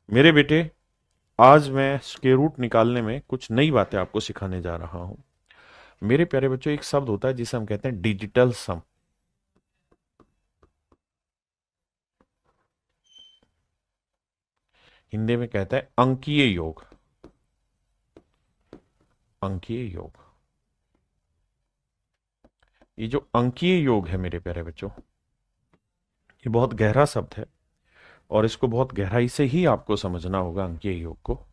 मेरे बेटे, आज मैं स्क्वायर रूट निकालने में कुछ नई बातें आपको सिखाने जा रहा हूं। मेरे प्यारे बच्चों, एक शब्द होता है जिसे हम कहते हैं डिजिटल सम। हिंदी में कहते हैं अंकीय योग। अंकीय योग। ये जो अंकीय योग है मेरे प्यारे बच्चों, ये बहुत गहरा शब्द है और इसको बहुत गहराई से ही आपको समझना होगा अंकीय योग को।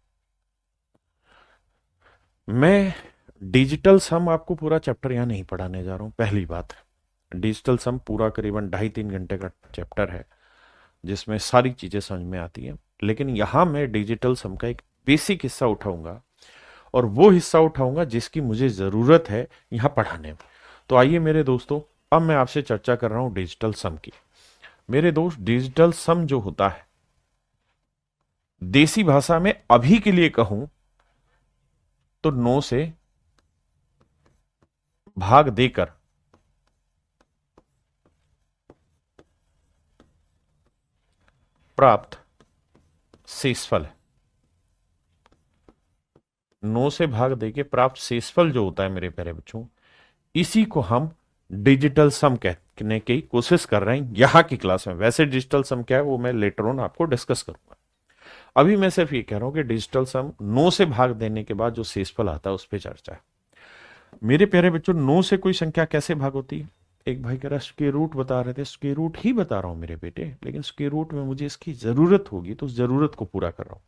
मैं डिजिटल सम आपको पूरा चैप्टर यहां नहीं पढ़ाने जा रहा हूं। पहली बात, डिजिटल सम पूरा करीबन 2.5-3 घंटे का चैप्टर है जिसमें सारी चीजें समझ में आती हैं। लेकिन यहां मैं डिजिटल सम का एक बेसिक हिस्सा उठाऊंगा और वो हिस्सा उठाऊंगा जिसकी मुझे जरूरत है यहां पढ़ाने में। तो आइए मेरे दोस्तों, अब मैं आपसे चर्चा कर रहा हूं डिजिटल सम की। मेरे दोस्त, डिजिटल सम जो होता है, देसी भाषा में अभी के लिए कहूं तो 9 से भाग देकर प्राप्त शेषफल है। 9 से भाग देके प्राप्त शेषफल जो होता है मेरे प्यारे बच्चों, इसी को हम डिजिटल सम कहने की कोशिश कर रहे हैं यहां की क्लास में। वैसे डिजिटल सम क्या है वो मैं लेटर ऑन आपको डिस्कस करूंगा। अभी मैं सिर्फ ये कह रहा हूं कि डिजिटल सम 9 से भाग देने के बाद जो शेषफल आता है उस पर चर्चा है। मेरे प्यारे बच्चों, 9 से कोई संख्या कैसे भाग होती है? एक भाई कह रहा स्क्वायर रूट बता रहे थे। स्क्वायर रूट ही बता रहा हूं मेरे बेटे, लेकिन स्क्वायर रूट में मुझे इसकी जरूरत होगी तो उस जरूरत को पूरा कर रहा हूं।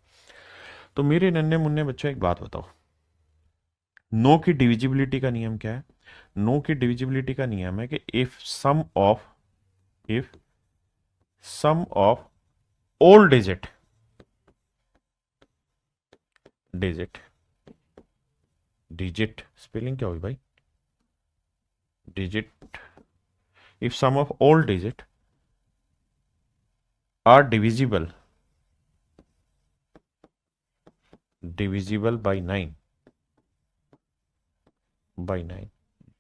तो मेरे नन्हे मुन्ने बच्चों, एक बात बताओ, 9 की डिविजिबिलिटी का नियम क्या है? 9 की डिविजिबिलिटी का नियम है कि if sum of all digit digit spelling क्या हुई भाई? Digit. If sum of all digit are divisible by 9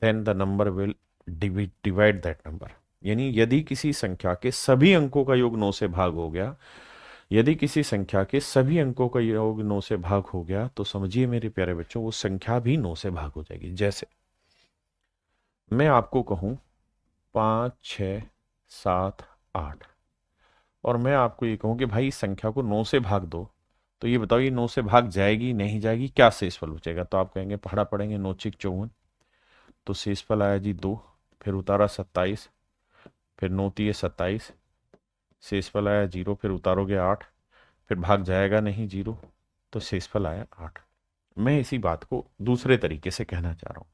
then the number will divide that number. यानी यदि किसी संख्या के सभी अंकों का योग 9 से भाग हो गया, यदि किसी संख्या के सभी अंकों का योग 9 से भाग हो गया, तो समझिए मेरे प्यारे बच्चों, वो संख्या भी 9 से भाग हो जाएगी। जैसे मैं आपको कहूं 5, 6, 7, 8, और मैं आपको ये कहूं कि भाई इस संख्या को 9 से भाग दो, तो ये बताओ ये 9 से भाग जाएगी नहीं जाएगी, क्या शेषफल बचेगा? तो आप कहेंगे, पढ़ा पढ़ेंगे 9 × 54, तो शेषफल आया जी 2, फिर उतारा 27, फिर 9 × 3 = 27, शेषफल आया 0, फिर उतारोगे 8, फिर भाग जाएगा नहीं 0, तो शेषफल आया 8। मैं इसी बात को दूसरे तरीके से कहना चाह रहा हूं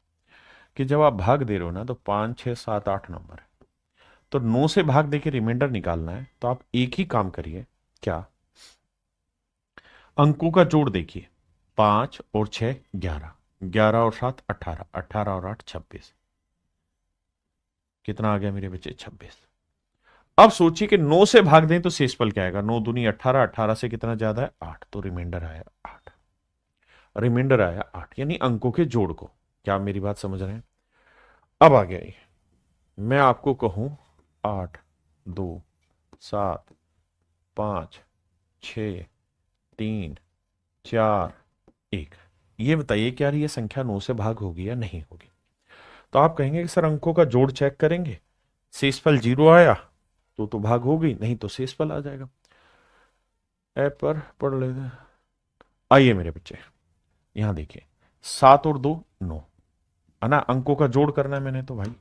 कि जब आप भाग दे रहे हो ना, तो 5, 6, 7, 8 नंबर है, तो 9 से भाग देके रिमाइंडर निकालना है। तो आप एक ही काम करिए, क्या, अंकों का जोड़ देखिए। 5 और 6 11, 11 और 7 18, 18 और 8 26। कितना आ गया मेरे बच्चे? 26। अब सोचिए कि 9 से भाग दें तो शेषफल क्या आएगा? 9 दूनी 18, 18 से कितना ज्यादा है? 8, तो रिमाइंडर आया 8। रिमाइंडर आया 8, यानी अंकों के जोड़ को। क्या आप मेरी बात समझ रहे हैं? अब आ गया ये, मैं आपको कहूं 8, 2, 7, 5, 6, 3, 4, 1, ये बताइए क्या ये संख्या 9 से भाग होगी या नहीं होगी? तो आप कहेंगे कि सर अंकों का जोड़ चेक करेंगे, शेषफल 0 आया तो भाग होगी, नहीं तो शेषफल आ जाएगा। ऐप पर पढ़ लेते हैं। आइए मेरे बच्चे, यहां देखिए, 7 और 2 9, है ना? अंकों का जोड़ करना है मैंने, तो भाई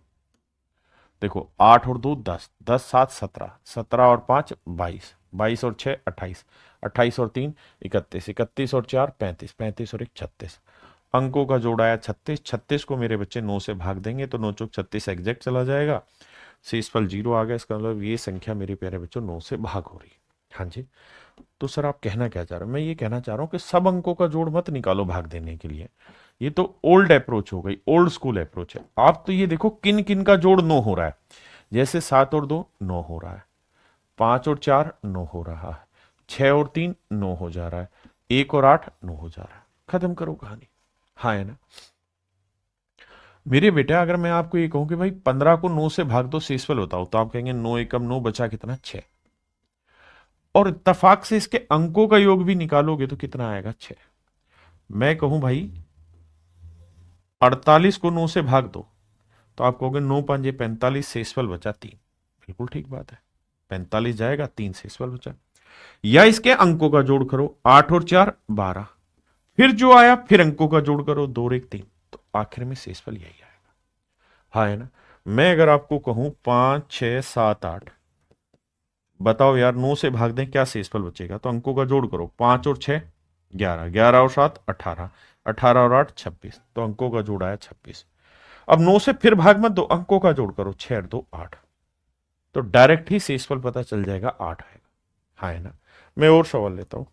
देखो, 8 और 2 10, 10 7 17, 17 और 5 22, 22 और 6 28, 28 और 3 31, 31 और 4 35, 35 और 1 36। अंकों का जोड़ आया 36। 36 को मेरे बच्चे 9 से भाग देंगे तो 9 × 36 एग्जैक्ट चला जाएगा, शेषफल 0 आ गया। इसका मतलब ये संख्या मेरे प्यारे बच्चों 9 से भाग हो रही है। हाँ जी। तो सर आप कहना क्या चाह रहे हो? मैं ये कहना चाह रहा हूं कि सब अंकों का जोड़ मत निकालो भाग देने के लिए। ये तो ओल्ड अप्रोच हो गई, ओल्ड स्कूल अप्रोच है। आप तो ये देखो किन किन का जोड़ 9 हो रहा है। जैसे 7 और 2 9 हो रहा है, 5 और 4 9 हो रहा है, 6 और 3 9 हो जा रहा है, 1 और 8 9 हो जा रहा है। खत्म करो कहानी। हाँ है ना? मेरे बेटा, अगर मैं आपको ये कहूं कि भाई 15 को 9 से भाग दो शेषफल बताओ, तो आप कहेंगे 9 × 9 बचा कितना? 6। और इत्तेफाक से इसके अंकों का योग भी निकालोगे तो कितना आएगा? 6। मैं कहूं भाई 48 को 9 से भाग दो, तो आप कहोगे 9 पंजे 45, शेषफल बचा 3। बिल्कुल ठीक बात है, 45 जाएगा, 3 शेषफल बचा। या इसके अंकों का जोड़ करो, 8 और 4 12, फिर जो आया फिर अंकों का जोड़ करो, 2 और 1 3, तो आखिर में शेषफल यही आएगा। हाँ है ना? मैं अगर आपको कहूं 5 6 7 8, बताओ यार 9 से भाग दें क्या शेषफल बचेगा? तो अंकों का जोड़ करो, 5 और 6 11, 11 और 7 18, 18 और 8 26, तो अंकों का जोड़ आया 26। अब 9 से फिर भाग मत दो, अंकों का जोड़ करो, 6 और 2 8, तो डायरेक्ट ही शेषफल पता चल जाएगा, 8 आएगा। हाँ है ना? मैं और सवाल लेता हूं।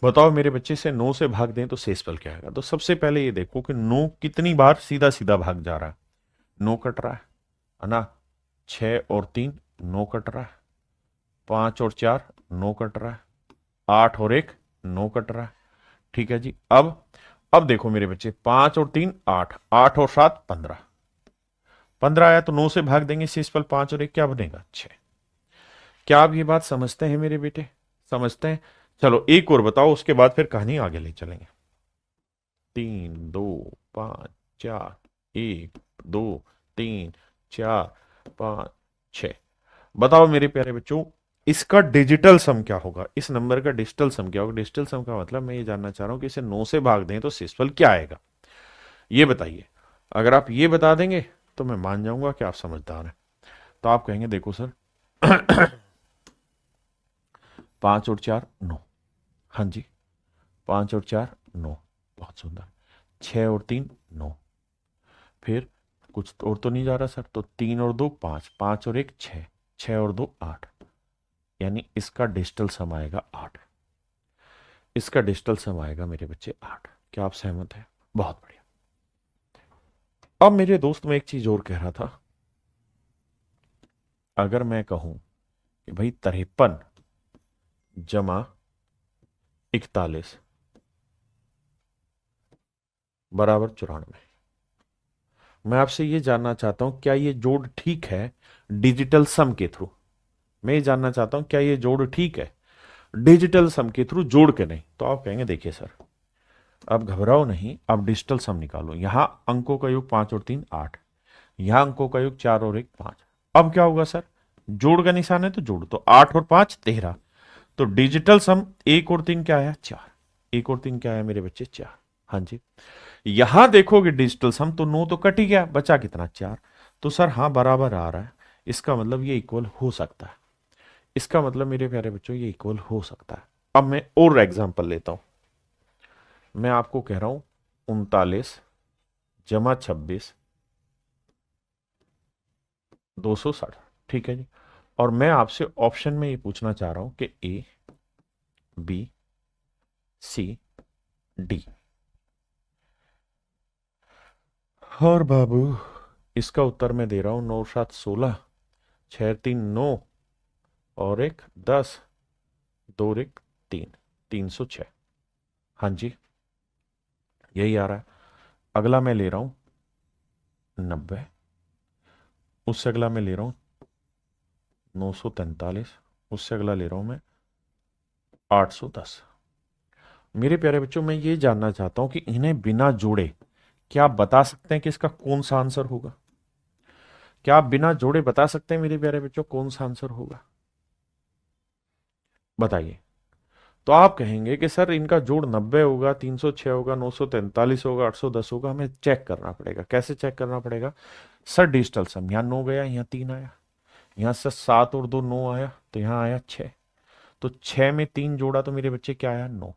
बताओ मेरे बच्चे से 9 से भाग दें तो शेषफल क्या आएगा? तो सबसे पहले ये देखो कि 9 कितनी बार सीधा सीधा भाग जा रहा है। 9 कट रहा है ना? 6 और 3 9 कट रहा है, 5 और 4 9 कट रहा है, 8 और 1 9 कट रहा है। ठीक है जी। अब देखो मेरे बच्चे, 5 और 3 8, 8 और 7 15, 15 आया तो 9 से भाग देंगे, शेषफल 5 और 1 क्या बनेगा? 6। क्या आप ये बात समझते हैं मेरे बेटे? समझते हैं? चलो एक और बताओ, उसके बाद फिर कहानी आगे ले चलेंगे। 3 2 5 4 1 2 3 4 5 6। बताओ मेरे प्यारे बच्चों, इसका डिजिटल सम क्या होगा? इस नंबर का डिजिटल सम क्या होगा? डिजिटल सम का मतलब मैं ये जानना चाह रहा हूं कि इसे 9 से भाग दें तो शेषफल क्या आएगा, ये बताइए। अगर आप ये बता देंगे तो मैं मान जाऊंगा कि आप समझदार हैं। तो आप कहेंगे देखो सर 5 और 4 9, हाँ जी 5 और 4 9, बहुत सुंदर। 6 और 3 9, फिर कुछ और तो नहीं जा रहा सर, तो 3 और 2 5, 5 और 1 6, 6 और 2 8, यानी इसका डिजिटल सम आएगा 8। इसका डिजिटल सम आएगा मेरे बच्चे 8। क्या आप सहमत हैं? बहुत बढ़िया। अब मेरे दोस्त, मैं एक चीज और कह रहा था। अगर मैं कहूं कि भाई 53 जमा 41 बराबर 94, मैं आपसे ये जानना चाहता हूं क्या ये जोड़ ठीक है डिजिटल सम के थ्रू? मैं ये जानना चाहता हूं क्या ये जोड़ ठीक है डिजिटल सम के थ्रू, जोड़ के नहीं। तो आप कहेंगे देखिए सर, अब घबराओ नहीं, अब डिजिटल सम निकालो। यहां अंकों का योग 5 और 3 8, यहां अंकों का योग 4 और 1 5। अब क्या होगा सर? जोड़ का निशान है तो जोड़, तो 8 और 5 13, तो डिजिटल सम 1 और 3 क्या आया? 4। 1 और 3 क्या आया मेरे बच्चे? 4। हाँ जी। यहां देखोगे डिजिटल सम तो 9 तो कट ही गया, बचा कितना? 4। तो सर हाँ बराबर आ रहा है, इसका मतलब ये इक्वल हो सकता है। इसका मतलब मेरे प्यारे बच्चों ये इक्वल हो सकता है। अब मैं और एग्जांपल लेता हूं। मैं आपको कह रहा हूं 39 जमा 26 260, ठीक है जी। और मैं आपसे ऑप्शन में ये पूछना चाह रहा हूं कि ए बी सी डी। और बाबू इसका उत्तर मैं दे रहा हूं 9 7 16, 6 3 9 और 1 10, 2 और 1 3, 306। हाँ जी यही आ रहा है। अगला मैं ले रहा हूं 90, उससे अगला मैं ले रहा हूं 943, उससे अगला ले रहा हूं मैं 810। मेरे प्यारे बच्चों, मैं ये जानना चाहता हूं कि इन्हें बिना जोड़े क्या आप बता सकते हैं कि इसका कौन सा आंसर होगा? क्या आप बिना जोड़े बता सकते हैं मेरे प्यारे बच्चों कौन सा आंसर होगा? बताइए। तो आप कहेंगे कि सर इनका जोड़ 90 होगा, 306 होगा, 943 होगा, 810 होगा। हमें चेक करना पड़ेगा। कैसे चेक करना पड़ेगा? सर डिजिटल सम, यहाँ 9 गया, यहाँ 3 आया, यहाँ से 7 और 2 9 आया, तो यहाँ आया 6, तो 6 में 3 जोड़ा तो मेरे बच्चे क्या आया? 9।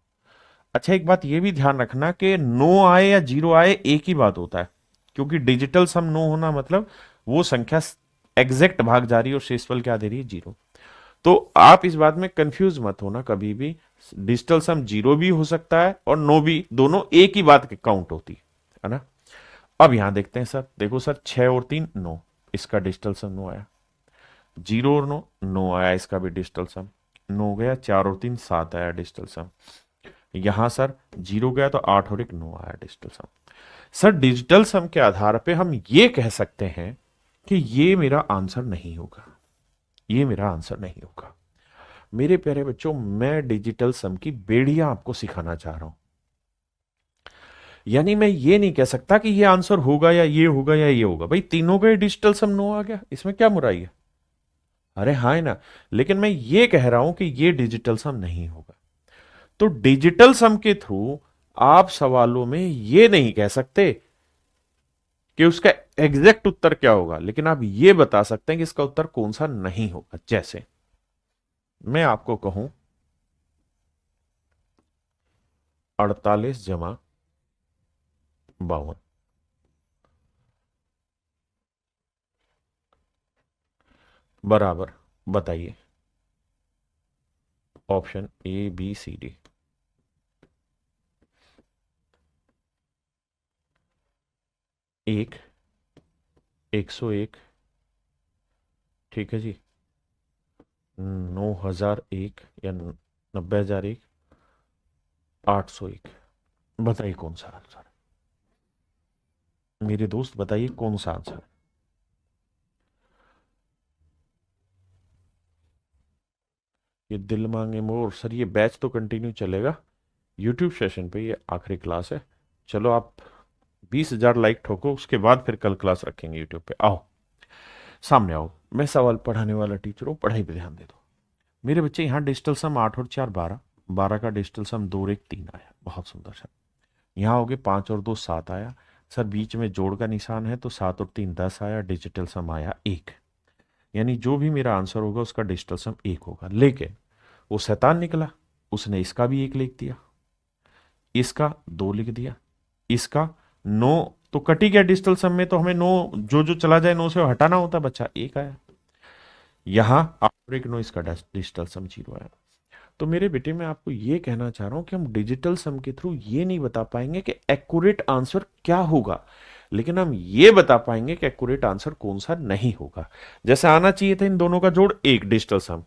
अच्छा एक बात ये भी ध्यान रखना कि 9 आए या 0 आए एक ही बात होता है, क्योंकि डिजिटल सम 9 होना मतलब वो संख्या एग्जैक्ट भाग जा रही है और शेषफल क्या दे रही है? 0। तो आप इस बात में कंफ्यूज मत होना कभी भी। डिजिटल सम 0 भी हो सकता है और 9 भी, दोनों एक ही बात काउंट होती है ना? अब यहां देखते हैं सर, देखो सर 6 और 3 9, इसका डिजिटल सम 9 आया। 0 और 9 9 आया, इसका भी डिजिटल सम 9 गया। 4 और 3 7 आया डिजिटल सम। यहां सर 0 गया तो 8 और 1 9 आया डिजिटल सम। सर डिजिटल सम के आधार पे हम ये कह सकते हैं कि ये मेरा आंसर नहीं होगा, ये मेरा आंसर नहीं होगा। मेरे प्यारे बच्चों, मैं डिजिटल सम की बेड़ियां आपको सिखाना चाह रहा हूं। यानी मैं ये नहीं कह सकता कि ये आंसर होगा या ये होगा या ये होगा। भाई तीनों का डिजिटल सम 9 आ गया, इसमें क्या बुराई है? अरे हाँ है ना। लेकिन मैं ये कह रहा हूं कि ये डिजिटल सम नहीं होगा। तो डिजिटल सम के थ्रू आप सवालों में ये नहीं कह सकते कि उसका एग्जैक्ट उत्तर क्या होगा, लेकिन आप ये बता सकते हैं कि इसका उत्तर कौन सा नहीं होगा। जैसे मैं आपको कहूं 48 जमा 52 बराबर, बताइए option A B C D. 1, 101, ठीक है जी, 9001 या 90001, 801। बताइए कौन सा आंसर है मेरे दोस्त, बताइए कौन सा आंसर है। ये दिल मांगे मोर सर, ये बैच तो कंटिन्यू चलेगा यूट्यूब सेशन पे, ये आखिरी क्लास है। चलो आप 20,000 लाइक ठोको, उसके बाद फिर कल क्लास रखेंगे यूट्यूब पे। आओ सामने आओ, मैं सवाल पढ़ाने वाला टीचर हूँ, पढ़ाई पे ध्यान दे दो मेरे बच्चे। यहाँ डिजिटल सम 8 और 4 12, 12 का डिजिटल सम 2 और 1 3 आया, बहुत सुंदर सर। यहाँ हो गए 5 और 2 7 आया सर, बीच में जोड़ का निशान है तो 7 और 3 10 आया, डिजिटल सम आया 1। यानी जो भी मेरा आंसर होगा उसका डिजिटल सम 1 होगा। लेकिन वो शैतान निकला, उसने इसका भी 1 लिख दिया, इसका 2 लिख दिया, इसका 9, तो कटी गया डिजिटल सम में। तो हमें 9 जो जो चला जाए 9 से हटाना होता, बच्चा 1 आया। यहां आप एक 9, इसका डिजिटल सम 0 आया। तो मेरे बेटे मैं आपको ये कहना चाह रहा हूं कि हम डिजिटल सम के थ्रू ये नहीं बता पाएंगे कि एक्यूरेट आंसर क्या होगा, लेकिन हम ये बता पाएंगे कि एक्यूरेट आंसर कौन सा नहीं होगा। जैसे आना चाहिए था इन दोनों का जोड़ 1 डिजिटल सम,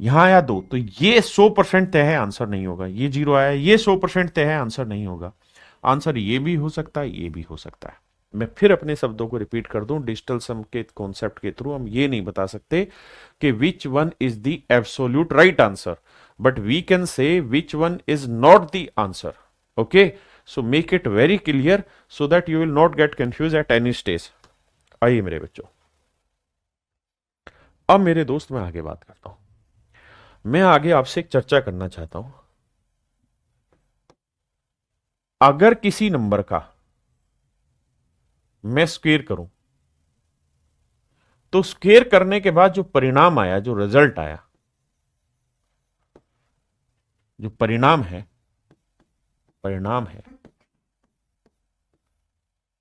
यहां आया 2, तो ये 100% तय है आंसर नहीं होगा। ये 0 आया, ये 100% तय है आंसर नहीं होगा। आंसर ये भी हो सकता है, ये भी हो सकता है। मैं फिर अपने शब्दों को रिपीट कर दूं, डिजिटल सम के कॉन्सेप्ट के थ्रू हम ये नहीं बता सकते कि which one is the absolute right answer, but we can say which one is not the answer. Okay, so make it very clear so that you will not get confuse at any stage. आइए मेरे बच्चों, अब मेरे दोस्त मैं आगे बात करता हूं। मैं आगे आपसे एक चर्चा करना चाहता हूं। अगर किसी नंबर का मैं स्क्वेयर करूं तो स्क्वेयर करने के बाद जो परिणाम आया, जो रिजल्ट आया, जो परिणाम है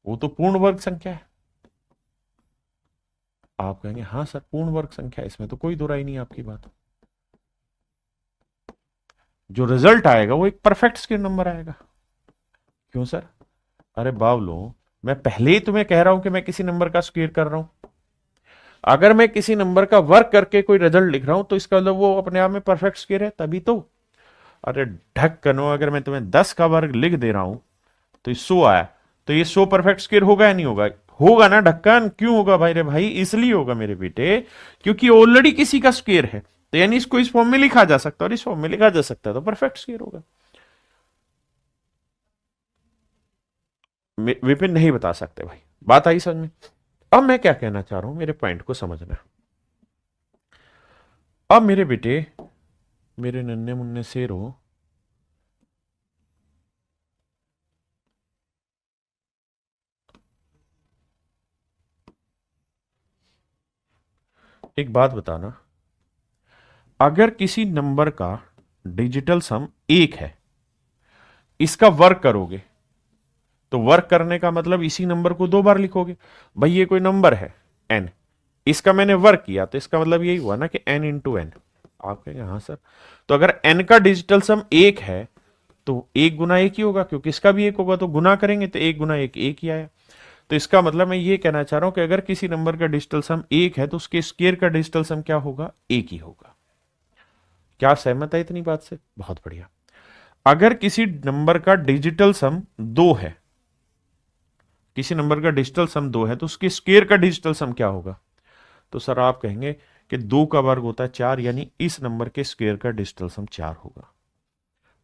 वो तो पूर्ण वर्ग संख्या है। आप कहेंगे हाँ सर पूर्ण वर्ग संख्या, इसमें तो कोई दो राय नहीं आपकी बात। जो रिजल्ट आएगा वो एक परफेक्ट स्क्वेयर नंबर आएगा। क्यों सर? अरे बावलो, मैं पहले ही तुम्हें कह रहा हूं कि मैं किसी नंबर का स्क्वेयर कर रहा हूं। अगर मैं किसी नंबर का वर्ग करके कोई रिजल्ट लिख रहा हूं तो इसका मतलब वो अपने आप में परफेक्ट स्क्वेयर है, तभी तो। अरे ढक्कनो, अगर मैं तुम्हें 10 का वर्ग लिख दे रहा हूं तो 100 आया, तो ये 100 परफेक्ट स्क्वेयर होगा या नहीं होगा? होगा ना ढक्कन। क्यों होगा भाई? रे भाई इसलिए होगा मेरे बेटे, क्योंकि ऑलरेडी किसी का स्क्वेयर है, तो यानी इसको इस फॉर्म में लिखा जा सकता है, और इस फॉर्म में लिखा जा सकता है, तो परफेक्ट स्क्वेयर होगा। विपिन नहीं बता सकते भाई, बात आई समझ में? अब मैं क्या कहना चाह रहा हूं, मेरे पॉइंट को समझना। अब मेरे बेटे, मेरे नन्हे मुन्ने शेरों, एक बात बताना, अगर किसी नंबर का डिजिटल सम 1 है, इसका वर्ग करोगे तो वर्ग करने का मतलब इसी नंबर को 2 बार लिखोगे। भाई ये कोई नंबर है n, इसका मैंने वर्ग किया तो इसका मतलब यही हुआ ना कि n इंटू एन। आप कहेंगे हाँ सर, तो अगर n का डिजिटल सम 1 है तो 1 गुना 1 ही होगा, क्योंकि इसका भी 1 होगा, तो गुना करेंगे तो 1 गुना 1 1 ही आया। तो इसका मतलब मैं ये कहना चाह रहा हूं कि अगर किसी नंबर का डिजिटल सम 1 है तो उसके स्क्वायर का डिजिटल सम क्या होगा? 1 ही होगा। क्या सहमत है इतनी बात से? बहुत बढ़िया। अगर किसी नंबर का डिजिटल सम 2 है, किसी नंबर का डिजिटल सम 2 है, तो उसके स्क्वायर का डिजिटल सम क्या होगा? तो सर आप कहेंगे कि 2 का वर्ग होता है 4, यानी इस नंबर के स्क्वायर का डिजिटल सम 4 होगा।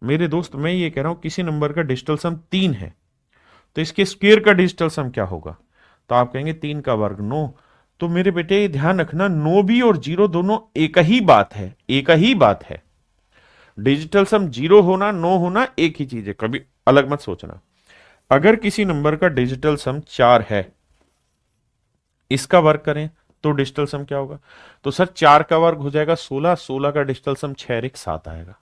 मेरे दोस्त मैं ये कह रहा हूं किसी नंबर का डिजिटल सम 3 है, तो इसके स्क्वायर का डिजिटल सम क्या होगा? तो आप कहेंगे 3 का वर्ग 9। तो मेरे बेटे ध्यान रखना, 9 भी और 0 दोनों एक ही बात है, एक ही बात है। डिजिटल सम 0 होना 9 होना एक ही चीज है, कभी अलग मत सोचना। अगर किसी नंबर का डिजिटल सम 4 है, इसका वर्ग करें तो डिजिटल सम क्या होगा? तो सर 4 का वर्ग हो जाएगा 16, 16 का डिजिटल सम 6 एक 7 आएगा।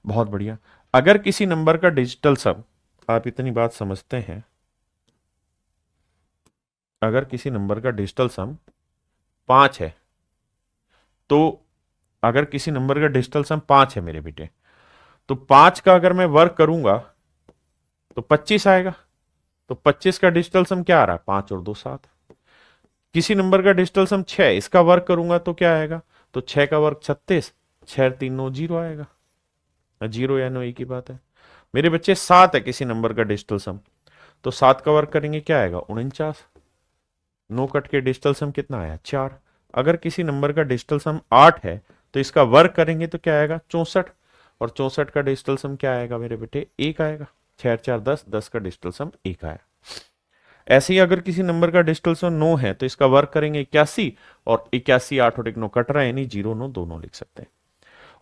बहुत बढ़िया। अगर किसी नंबर का डिजिटल सम, आप इतनी बात समझते हैं, अगर किसी नंबर का डिजिटल सम 5 है, तो अगर किसी नंबर का डिजिटल सम 5 है मेरे बेटे, तो 5 का अगर मैं वर्ग करूंगा तो 25 आएगा। तो 25 का डिजिटल सम क्या आ रहा है? 5 और 2 7। किसी नंबर का डिजिटल सम 6, इसका वर्ग करूंगा तो क्या आएगा? तो 6 का वर्ग 36, 6 3 9 0 आएगा। 0 या 9 एक ही बात है। मेरे बच्चे 7 है किसी नंबर का डिजिटल सम, तो 7 का वर्ग करेंगे क्या आएगा? 49। 9 कट के डिजिटल सम कितना आया? 4। अगर किसी नंबर का डिजिटल सम 8 है, तो इसका वर्ग करेंगे तो क्या आएगा? 64। और 64 का डिजिटल सम क्या आएगा मेरे बेटे? 1 आएगा। 6 4 10, 10 का डिजिटल सम 1 आया। ऐसे ही अगर किसी नंबर का डिजिटल सम 9 है, तो इसका वर्ग करेंगे 81, और 81 8 और 1 9 कट रहा है, यानी 0 9 दोनों लिख सकते हैं।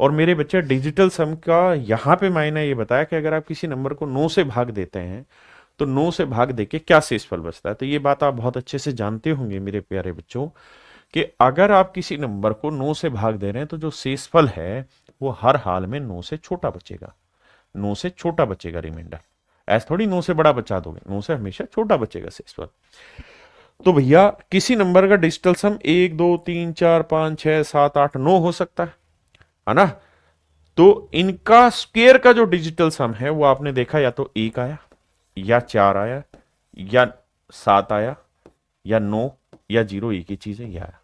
और मेरे बच्चे डिजिटल सम का यहां पे मायना ये बताया कि अगर आप किसी नंबर को 9 से भाग देते हैं, तो 9 से भाग देके क्या शेषफल बचता है। तो ये बात आप बहुत अच्छे से जानते होंगे मेरे प्यारे बच्चों, कि अगर आप किसी नंबर को 9 से भाग दे रहे हैं, तो जो शेषफल है वो हर हाल में 9 से छोटा बचेगा। 9 से छोटा बचेगा रिमाइंडर। ऐसा थोड़ी 9 से बड़ा बचा दोगे, 9 से हमेशा छोटा बचेगा शेषफल। तो भैया किसी नंबर का डिजिटल सम 1 2 3 4 5 6 7 8 9 हो सकता है ना? तो इनका स्क्वायर का जो डिजिटल सम है वो आपने देखा, या तो 1 आया, या 4 आया, या 7 आया, या 9, या 0, एक ही चीज है, यह आया।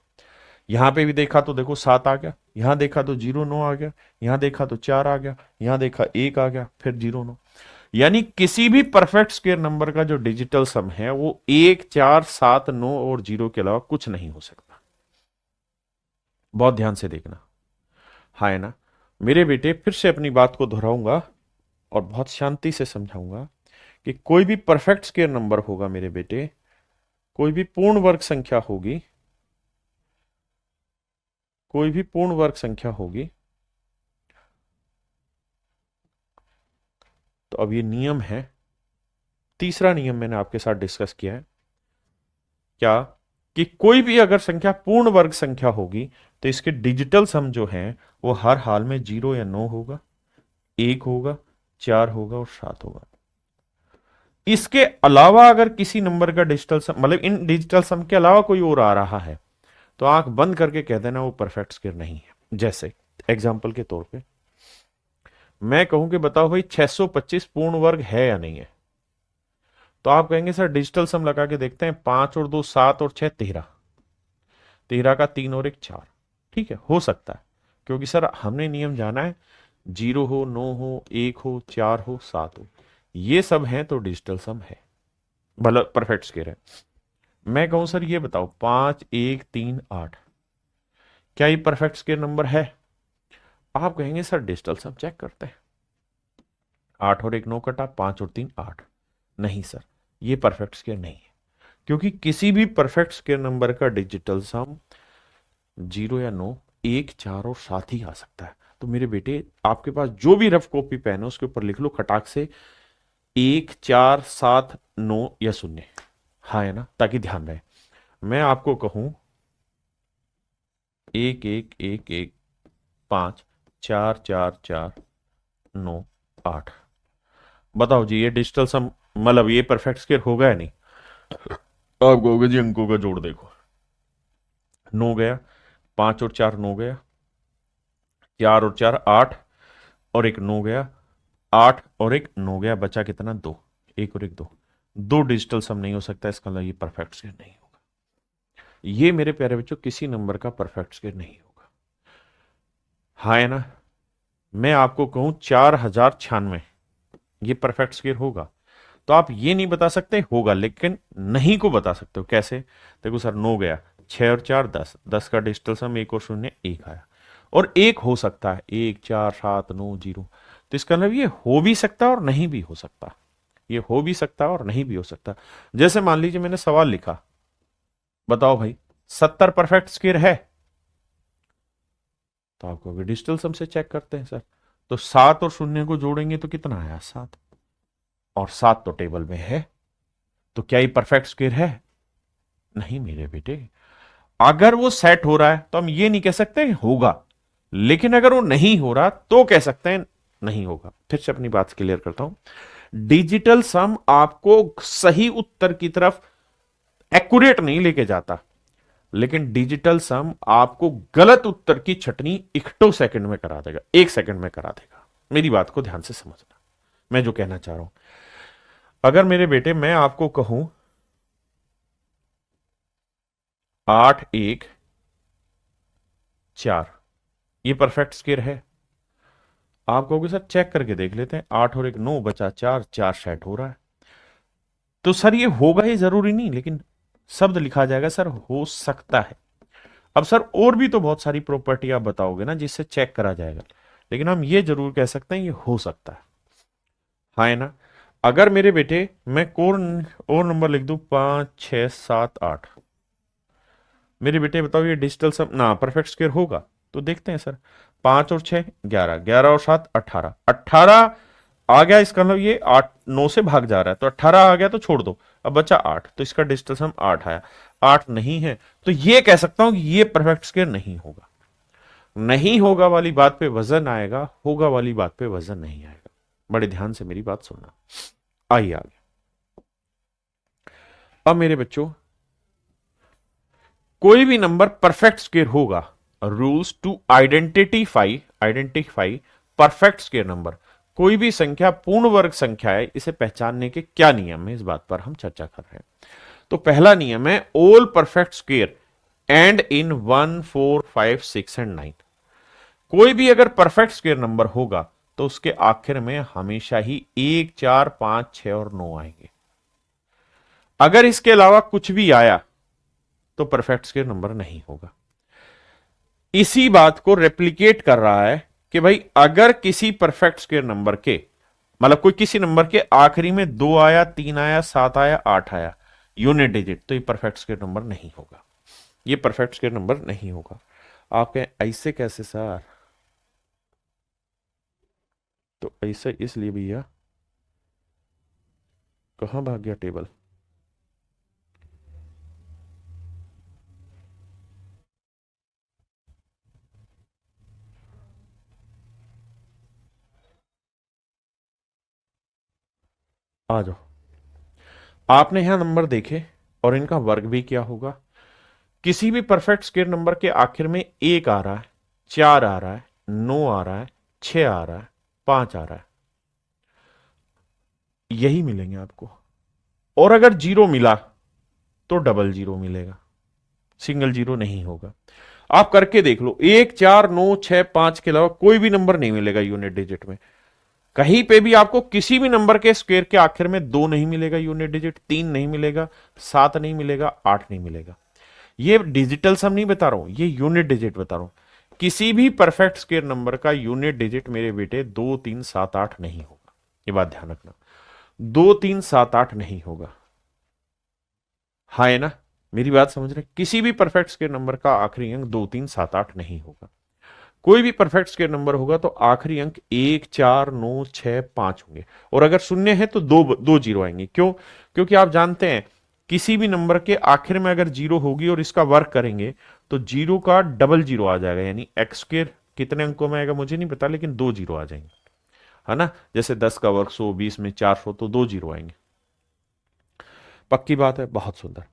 यहां पे भी देखा तो देखो 7 आ गया, यहां देखा तो 0 9 आ गया, यहां देखा तो 4 आ गया, यहां देखा 1 आ गया, फिर 0 9। यानी किसी भी परफेक्ट स्क्वायर नंबर का जो डिजिटल सम है वो 1 4 7 9 और 0 के अलावा कुछ नहीं हो सकता। बहुत ध्यान से देखना, हाँ है ना? मेरे बेटे फिर से अपनी बात को दोहराऊंगा और बहुत शांति से समझाऊंगा कि कोई भी परफेक्ट स्क्वायर नंबर होगा मेरे बेटे, कोई भी पूर्ण वर्ग संख्या होगी, कोई भी पूर्ण वर्ग संख्या होगी, तो अब ये नियम है, तीसरा नियम मैंने आपके साथ डिस्कस किया है क्या, कि कोई भी अगर संख्या पूर्ण वर्ग संख्या होगी, तो इसके डिजिटल सम जो है वो हर हाल में 0 या 9 होगा, 1 होगा, 4 होगा और 7 होगा। इसके अलावा अगर किसी नंबर का डिजिटल सम, मतलब इन डिजिटल सम के अलावा कोई और आ रहा है, तो आंख बंद करके कह देना वो परफेक्ट स्क्वायर नहीं है। जैसे एग्जाम्पल के तौर पे मैं कहूं कि बताओ भाई 625 पूर्ण वर्ग है या नहीं है, तो आप कहेंगे सर डिजिटल सम लगा के देखते हैं, 5 और 2 7 और 6 13, 13 का 3 और 1 4। ठीक है, हो सकता है, क्योंकि सर हमने नियम जाना है, 0 हो, 9 हो, 1 हो, 4 हो, 7 हो, ये सब हैं तो डिजिटल सम है, मतलब परफेक्ट स्क्वायर है। मैं कहूं सर ये बताओ 5 1 3 8, क्या ये परफेक्ट स्क्वायर नंबर है? आप कहेंगे सर डिजिटल सम चेक करते हैं, 8 और 1 9 कटा, 5 और 3 8। नहीं सर, ये परफेक्ट स्क्वायर नहीं है, क्योंकि किसी भी परफेक्ट स्क्वायर नंबर का डिजिटल सम 0 या 9 1 4 और 7 ही आ सकता है। तो मेरे बेटे आपके पास जो भी रफ कॉपी पेन है उसके ऊपर लिख लो खटाक से 1 4 7 9 या 0, हाँ है ना, ताकि ध्यान रहे। मैं आपको कहूं 1 1 1 1 5 4 4 4 9 8, बताओ जी ये डिजिटल सम, मतलब ये परफेक्ट स्क्वायर होगा या नहीं? आप कहोगे जी अंकों का जोड़ देखो, 9 गया, 5 और 4 9 गया, 4 और 4 8, और एक 9 गया, 8 और एक 9 गया, बचा कितना? 2, 1 और 1 2, दो डिजिटल सम नहीं हो सकता, इसका मतलब ये परफेक्ट स्क्वायर नहीं होगा। ये मेरे प्यारे बच्चों किसी नंबर का परफेक्ट स्क्वायर नहीं होगा, हाँ है ना? मैं आपको कहूं 4096, ये परफेक्ट स्क्वायर होगा? तो आप ये नहीं बता सकते होगा, लेकिन नहीं को बता सकते हो। कैसे? देखो सर, 9 गया, 6 और 4 10, 10 का डिजिटल सम 1 और 0 1 आया, और एक हो सकता है 1 4 7 9 0। तो इसका मतलब ये हो भी सकता है और नहीं भी हो सकता, ये हो भी सकता है और नहीं भी हो सकता। जैसे मान लीजिए मैंने सवाल लिखा, बताओ भाई 70 परफेक्ट स्क्वायर है, तो आपको अभी डिजिटल सम से चेक करते हैं सर। तो 7 और 0 को जोड़ेंगे तो कितना आया? 7, और 7 तो टेबल में है, तो क्या ये परफेक्ट स्क्वायर है? नहीं मेरे बेटे। अगर वो सेट हो रहा है तो हम ये नहीं कह सकते होगा, लेकिन अगर वो नहीं हो रहा तो कह सकते हैं नहीं होगा। फिर से अपनी बात क्लियर करता हूं, डिजिटल सम आपको सही उत्तर की तरफ एक्यूरेट नहीं लेके जाता, लेकिन डिजिटल सम आपको गलत उत्तर की छटनी इकट्ठो सेकंड में करा देगा, 1 सेकंड में करा देगा। मेरी बात को ध्यान से समझना, मैं जो कहना चाह रहा हूं। अगर मेरे बेटे मैं आपको कहूं 8 1 4, ये परफेक्ट स्क्वायर है, आप कहोगे सर चेक करके देख लेते हैं, 8 और 1 9 बचा 4, 4 सेट हो रहा है। तो सर ये होगा, ये जरूरी नहीं, लेकिन शब्द लिखा जाएगा सर हो सकता है। अब सर और भी तो बहुत सारी प्रॉपर्टी आप बताओगे ना जिससे चेक करा जाएगा, लेकिन हम ये जरूर कह सकते हैं ये हो सकता है। हाँ है ना? अगर मेरे बेटे मैं और नंबर लिख दूं 5 6 7 8, मेरे बेटे बताओ ये डिजिटल सम ना परफेक्ट स्क्वायर होगा? तो देखते हैं सर, 5 और 6 11, 11 और 7 18, 18 आ गया, इसका मतलब ये 8 9 से भाग जा रहा है, तो 18 आ गया तो छोड़ दो, अब बचा 8, तो इसका डिजिटल सम 8 आया। 8 नहीं है, तो ये कह सकता हूं कि ये परफेक्ट स्क्वायर नहीं होगा। नहीं होगा वाली बात पे वजन आएगा, होगा वाली बात पे वजन नहीं आएगा। बड़े ध्यान से मेरी बात सुनना। आइए आगे। अब मेरे बच्चों, कोई भी नंबर परफेक्ट स्क्वायर होगा, rules to identify perfect square number. कोई भी संख्या पूर्ण वर्ग संख्या है, इसे पहचानने के क्या नियम है, इस बात पर हम चर्चा कर रहे हैं। तो पहला नियम है all perfect square and in 1 4 5 6 and 9। कोई भी अगर परफेक्ट स्क्वायर नंबर होगा तो उसके आखिर में हमेशा ही 1 4 5 6 और 9 आएंगे। अगर इसके अलावा कुछ भी आया तो परफेक्ट स्क्वायर नंबर नहीं होगा। इसी बात को रेप्लिकेट कर रहा है कि भाई अगर किसी परफेक्ट स्क्वायर नंबर के, मतलब कोई किसी नंबर के आखिरी में 2 आया 3 आया 7 आया 8 आया यूनिट डिजिट, तो ये परफेक्ट स्क्वायर नंबर नहीं होगा, ये परफेक्ट स्क्वायर नंबर नहीं होगा। आप कहें ऐसे कैसे सर? तो ऐसे इसलिए भैया, कहां भाग गया टेबल? आ जाओ। आपने यहां नंबर देखे और इनका वर्ग भी क्या होगा। किसी भी परफेक्ट स्क्वायर नंबर के आखिर में 1 आ रहा है, 4 आ रहा है, 9 आ रहा है, 6 आ रहा है, 5 आ रहा है, यही मिलेंगे आपको। और अगर जीरो मिला तो डबल जीरो मिलेगा, सिंगल जीरो नहीं होगा। आप करके देख लो, 1 4 9 6 5 के अलावा कोई भी नंबर नहीं मिलेगा यूनिट डिजिट में। कहीं पे भी आपको किसी भी नंबर के स्क्वायर के आखिर में 2 नहीं मिलेगा यूनिट डिजिट, 3 नहीं मिलेगा, 7 नहीं मिलेगा, 8 नहीं मिलेगा। ये डिजिटल सम नहीं बता रहा हूं, ये यूनिट डिजिट बता रहा हूं। किसी भी परफेक्ट स्क्वायर नंबर का यूनिट डिजिट मेरे बेटे 2 3 7 8 नहीं होगा, ये बात ध्यान रखना। 2 3 7 8 नहीं होगा। हाँ है ना? मेरी बात समझ रहे? किसी भी परफेक्ट स्क्वायर नंबर का आखिरी अंक 2 3 7 8 नहीं होगा। कोई भी परफेक्ट स्क्वायर नंबर होगा तो आखिरी अंक 1 4 9 6 5 होंगे, और अगर शून्य है तो दो जीरो आएंगे। क्यों? क्योंकि आप जानते हैं किसी भी नंबर के आखिर में अगर जीरो होगी और इसका वर्क करेंगे तो जीरो का डबल जीरो आ जाएगा, यानी एक्स स्क्वायर कितने अंकों में आएगा मुझे नहीं पता, लेकिन 2 जीरो आ जाएंगे, है ना? जैसे 10 का वर्ग 100, 20 में 400, तो 2 जीरो आएंगे। पक्की बात है? बहुत सुंदर।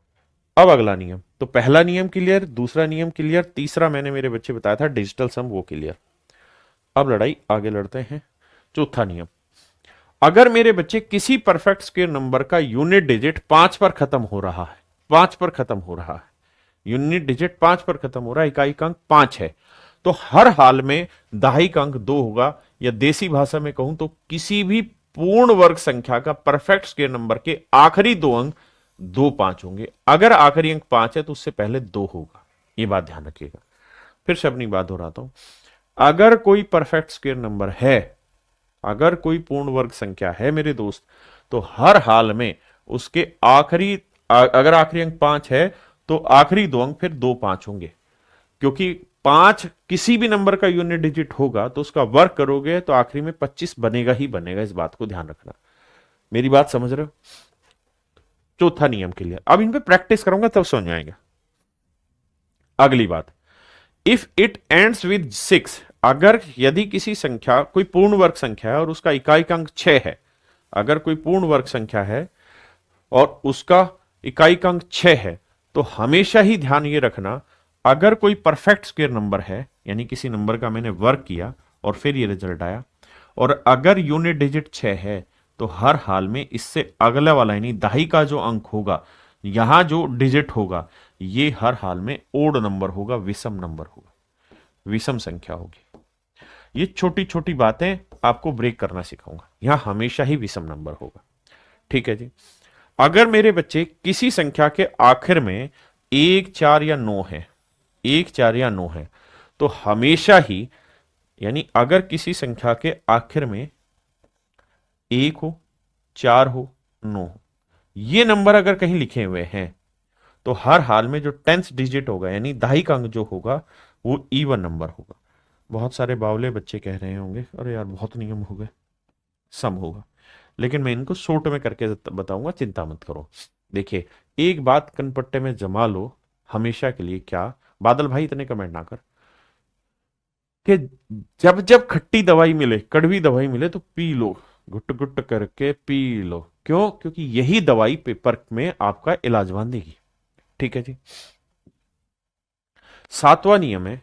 अब अगला नियम, तो पहला नियम क्लियर, दूसरा नियम क्लियर, तीसरा मैंने मेरे बच्चे बताया था डिजिटल सम, वो क्लियर। अब लड़ाई आगे लड़ते हैं। चौथा नियम, अगर मेरे बच्चे किसी परफेक्ट स्क्वायर नंबर का यूनिट डिजिट 5 पर खत्म हो रहा है, 5 पर खत्म हो रहा है, यूनिट डिजिट 5 पर खत्म हो रहा है, इकाई का अंक 5 है, तो हर हाल में दहाई का अंक 2 होगा, या देसी भाषा में कहूं तो किसी भी पूर्ण वर्ग संख्या का परफेक्ट स्क्वायर नंबर के आखिरी दो अंक 2 5 होंगे। अगर आखिरी अंक 5 है तो उससे पहले 2 होगा, ये बात ध्यान रखिएगा। फिर से अपनी बात दोहराता हूं, अगर कोई परफेक्ट स्क्वायर नंबर है, अगर कोई पूर्ण वर्ग संख्या है मेरे दोस्त, तो हर हाल में उसके आखिरी, अगर आखिरी अंक 5 है तो आखिरी दो अंक फिर 2 5 होंगे, क्योंकि 5 किसी भी नंबर का यूनिट डिजिट होगा तो उसका वर्ग करोगे तो आखिरी में 25 बनेगा ही बनेगा। इस बात को ध्यान रखना, मेरी बात समझ रहे हो? चौथा नियम के लिए अब इन पे प्रैक्टिस करूंगा तब समझ आएगा। अगली बात, इफ इट एंड्स विद 6, अगर यदि किसी संख्या कोई पूर्ण वर्ग संख्या है और उसका इकाई का अंक 6 है, अगर कोई पूर्ण वर्ग संख्या है और उसका इकाई का अंक 6 है, तो हमेशा ही ध्यान ये रखना, अगर कोई परफेक्ट स्क्वायर नंबर है, यानी किसी नंबर का मैंने वर्ग किया और फिर ये रिजल्ट आया, और अगर यूनिट डिजिट 6 है, तो हर हाल में इससे अगला वाला यानी दहाई का जो अंक होगा, यहां जो डिजिट होगा, ये हर हाल में ओड नंबर होगा, विषम नंबर होगा, विषम संख्या होगी। ये छोटी छोटी बातें आपको ब्रेक करना सिखाऊंगा, यहां हमेशा ही विषम नंबर होगा। ठीक है जी। अगर मेरे बच्चे किसी संख्या के आखिर में 1 4 या 9 है, 1 4 या 9 है, तो हमेशा ही, यानी अगर किसी संख्या के आखिर में 1 हो, 4 हो, 9 हो, ये नंबर अगर कहीं लिखे हुए हैं, तो हर हाल में जो 10th डिजिट होगा यानी दहाई का अंक जो होगा वो इवन नंबर होगा। बहुत सारे बावले बच्चे कह रहे होंगे अरे यार बहुत नियम हो गए, सम होगा, लेकिन मैं इनको शॉर्ट में करके बताऊंगा, चिंता मत करो। देखिए, एक बात कनपट्टे में जमा लो हमेशा के लिए, क्या बादल भाई इतने कमेंट ना कर, कि जब जब खट्टी दवाई मिले, कड़वी दवाई मिले तो पी लो, घुट घुट करके पी लो। क्यों? क्योंकि यही दवाई पेपर में आपका इलाज बांधेगी। ठीक है जी। 7वां नियम है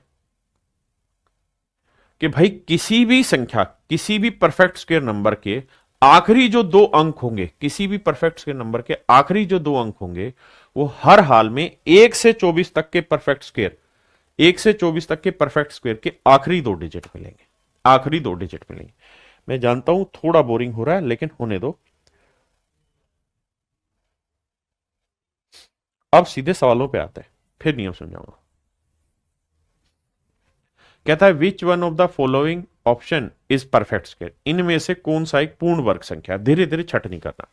कि भाई किसी भी संख्या, किसी भी परफेक्ट स्क्वायर नंबर के आखिरी जो 2 अंक होंगे, किसी भी परफेक्ट स्क्वायर नंबर के आखिरी जो 2 अंक होंगे, वो हर हाल में 1 से 24 तक के परफेक्ट स्क्वायर, 1 से 24 तक के परफेक्ट स्क्वायर के आखिरी 2 डिजिट मिलेंगे, आखिरी 2 डिजिट मिलेंगे। मैं जानता हूं थोड़ा बोरिंग हो रहा है, लेकिन होने दो। अब सीधे सवालों पे आते हैं, फिर नियम समझाऊंगा। कहता है which one of the following option is perfect square, इनमें से कौन सा एक पूर्ण वर्ग संख्या। धीरे धीरे छट नहीं करना,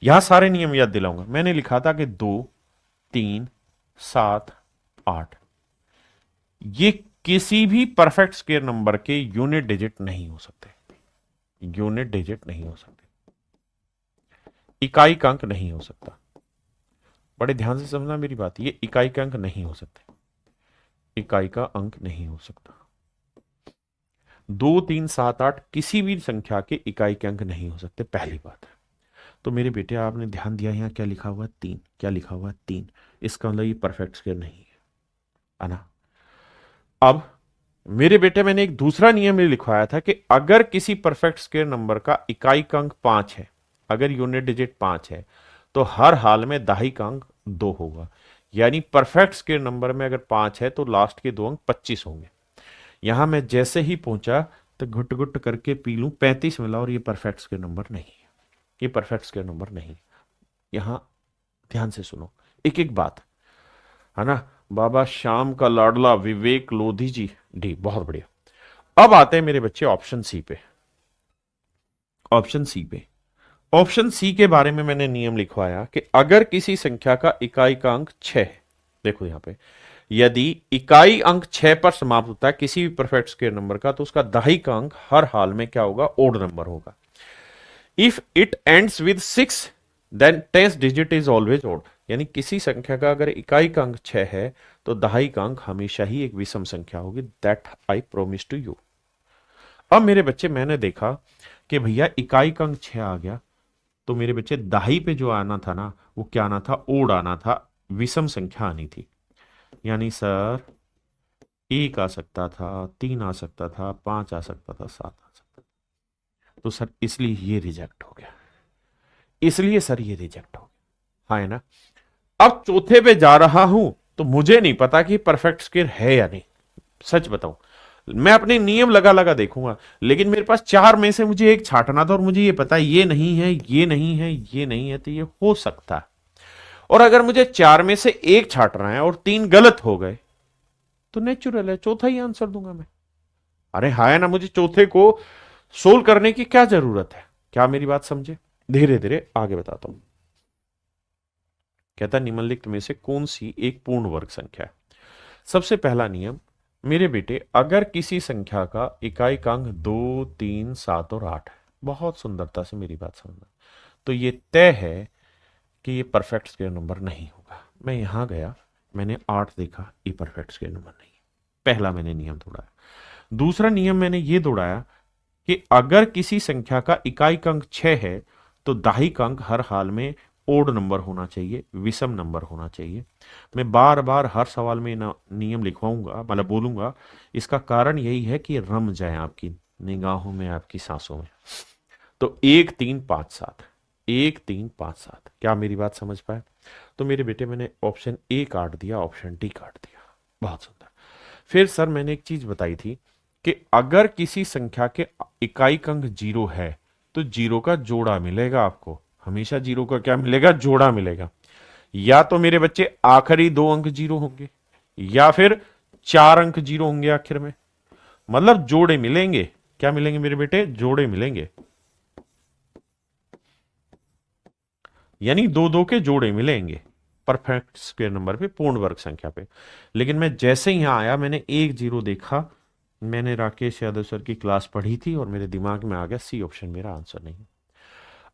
यहां सारे नियम याद दिलाऊंगा। मैंने लिखा था कि 2 3 7 8, ये किसी भी परफेक्ट स्क्वायर नंबर के यूनिट डिजिट नहीं हो सकते, यूनिट डिजिट नहीं हो सकते, इकाई का अंक नहीं हो सकता। बड़े ध्यान से समझना मेरी बात, ये इकाई का अंक नहीं हो सकते, इकाई का अंक नहीं हो सकता। 2 3 7 8 किसी भी संख्या के इकाई के अंक नहीं हो सकते, पहली बात है। तो मेरे बेटे आपने ध्यान दिया, यहां क्या लिखा हुआ है? 3। क्या लिखा हुआ है? 3। इसका मतलब ये परफेक्ट स्क्वायर नहीं है ना। अब मेरे बेटे मैंने एक दूसरा नियम लिखवाया था कि अगर किसी परफेक्ट स्क्वायर नंबर का इकाई का अंक 5 है, अगर यूनिट डिजिट 5 है, तो हर हाल में दहाई का अंक 2 होगा। यानी परफेक्ट स्क्वायर नंबर में अगर 5 है तो लास्ट के 2 अंक 25 होंगे। यहां मैं जैसे ही पहुंचा तो घुट घुट करके पी लूं, 35 मिला, और ये परफेक्ट स्क्वायर नंबर नहीं है, ये परफेक्ट स्क्वायर नंबर नहीं। यहां ध्यान से सुनो एक एक बात, है ना। बाबा श्याम का लाडला विवेक लोधी जी डी, बहुत बढ़िया। अब आते हैं मेरे बच्चे ऑप्शन सी पे। ऑप्शन सी पे, ऑप्शन सी के बारे में मैंने नियम लिखवाया कि अगर किसी संख्या का इकाई का अंक 6 है, देखो यहां पे, यदि इकाई अंक 6 पर समाप्त होता है किसी भी परफेक्ट स्क्वायर नंबर का, तो उसका दहाई का अंक हर हाल में क्या होगा? ओड नंबर होगा। If it ends with 6 then 10th digit is always odd, यानी किसी संख्या का अगर इकाई का अंक 6 है तो दहाई का अंक हमेशा ही एक विषम संख्या होगी। That I promise to you. अब मेरे बच्चे मैंने देखा कि भैया इकाई का अंक 6 आ गया, तो मेरे बच्चे दहाई पे जो आना था ना, वो क्या आना था? ओड आना था, विषम संख्या आनी थी। यानी सर 1 आ सकता था, 3 आ सकता था, 5 आ सकता था, 7 आ सकता था। तो सर इसलिए ये रिजेक्ट हो गया, इसलिए सर ये रिजेक्ट हो गया, हाँ है ना। अब चौथे पे जा रहा हूं तो मुझे नहीं पता कि परफेक्ट स्क्वायर है या नहीं। सच बताऊं, मैं अपने नियम लगा लगा देखूंगा, लेकिन मेरे पास चार में से मुझे एक छांटना था और मुझे ये पता है ये नहीं है, ये नहीं है, ये नहीं है, तो ये हो सकता है। और अगर मुझे चार में से एक छांटना है और तीन गलत हो गए तो नेचुरल है चौथा ही आंसर दूंगा मैं। अरे हाँ है ना, मुझे चौथे को सोल्व करने की क्या जरूरत है? क्या मेरी बात समझे? धीरे धीरे आगे बताता हूं। कहता निम्नलिखित में से कौन सी एक पूर्ण वर्ग संख्या है? सबसे पहला नियम मेरे बेटे, अगर किसी संख्या का इकाई अंक 2, 3, 7 और 8 है, बहुत सुंदरता से मेरी बात समझना, तो ये तय है कि ये परफेक्ट स्क्वायर नंबर नहीं होगा। मैं यहां गया, मैंने 8 देखा, ये परफेक्ट स्क्वायर नंबर नहीं है। पहला मैंने नियम दौड़ाया। दूसरा नियम मैंने ये दौड़ाया कि अगर किसी संख्या का इकाई अंक 6 है तो दाहिक अंक हर हाल में ओड नंबर होना चाहिए, विषम नंबर होना चाहिए। मैं बार बार हर सवाल में नियम लिखवाऊंगा, मतलब बोलूंगा। इसका कारण यही है कि रम जाए आपकी निगाहों में, आपकी सांसों में। तो 1, 3, 5, 7, 1, 3, 5, 7, क्या मेरी बात समझ पाए? तो मेरे बेटे मैंने ऑप्शन ए काट दिया, ऑप्शन डी काट दिया। बहुत सुंदर। फिर सर मैंने एक चीज बताई थी कि अगर किसी संख्या के इकाई अंक 0 है तो 0 का जोड़ा मिलेगा आपको। हमेशा 0 का क्या मिलेगा? जोड़ा मिलेगा। या तो मेरे बच्चे आखिरी 2 अंक 0 होंगे या फिर 4 अंक 0 होंगे आखिर में, मतलब जोड़े मिलेंगे। क्या मिलेंगे मेरे बेटे? जोड़े मिलेंगे, यानी 2 2 के जोड़े मिलेंगे परफेक्ट स्क्वायर नंबर पे, पूर्ण वर्ग संख्या पे। लेकिन मैं जैसे ही यहां आया, मैंने 1 0 देखा, मैंने राकेश यादव सर की क्लास पढ़ी थी और मेरे दिमाग में आ गया सी ऑप्शन मेरा आंसर नहीं।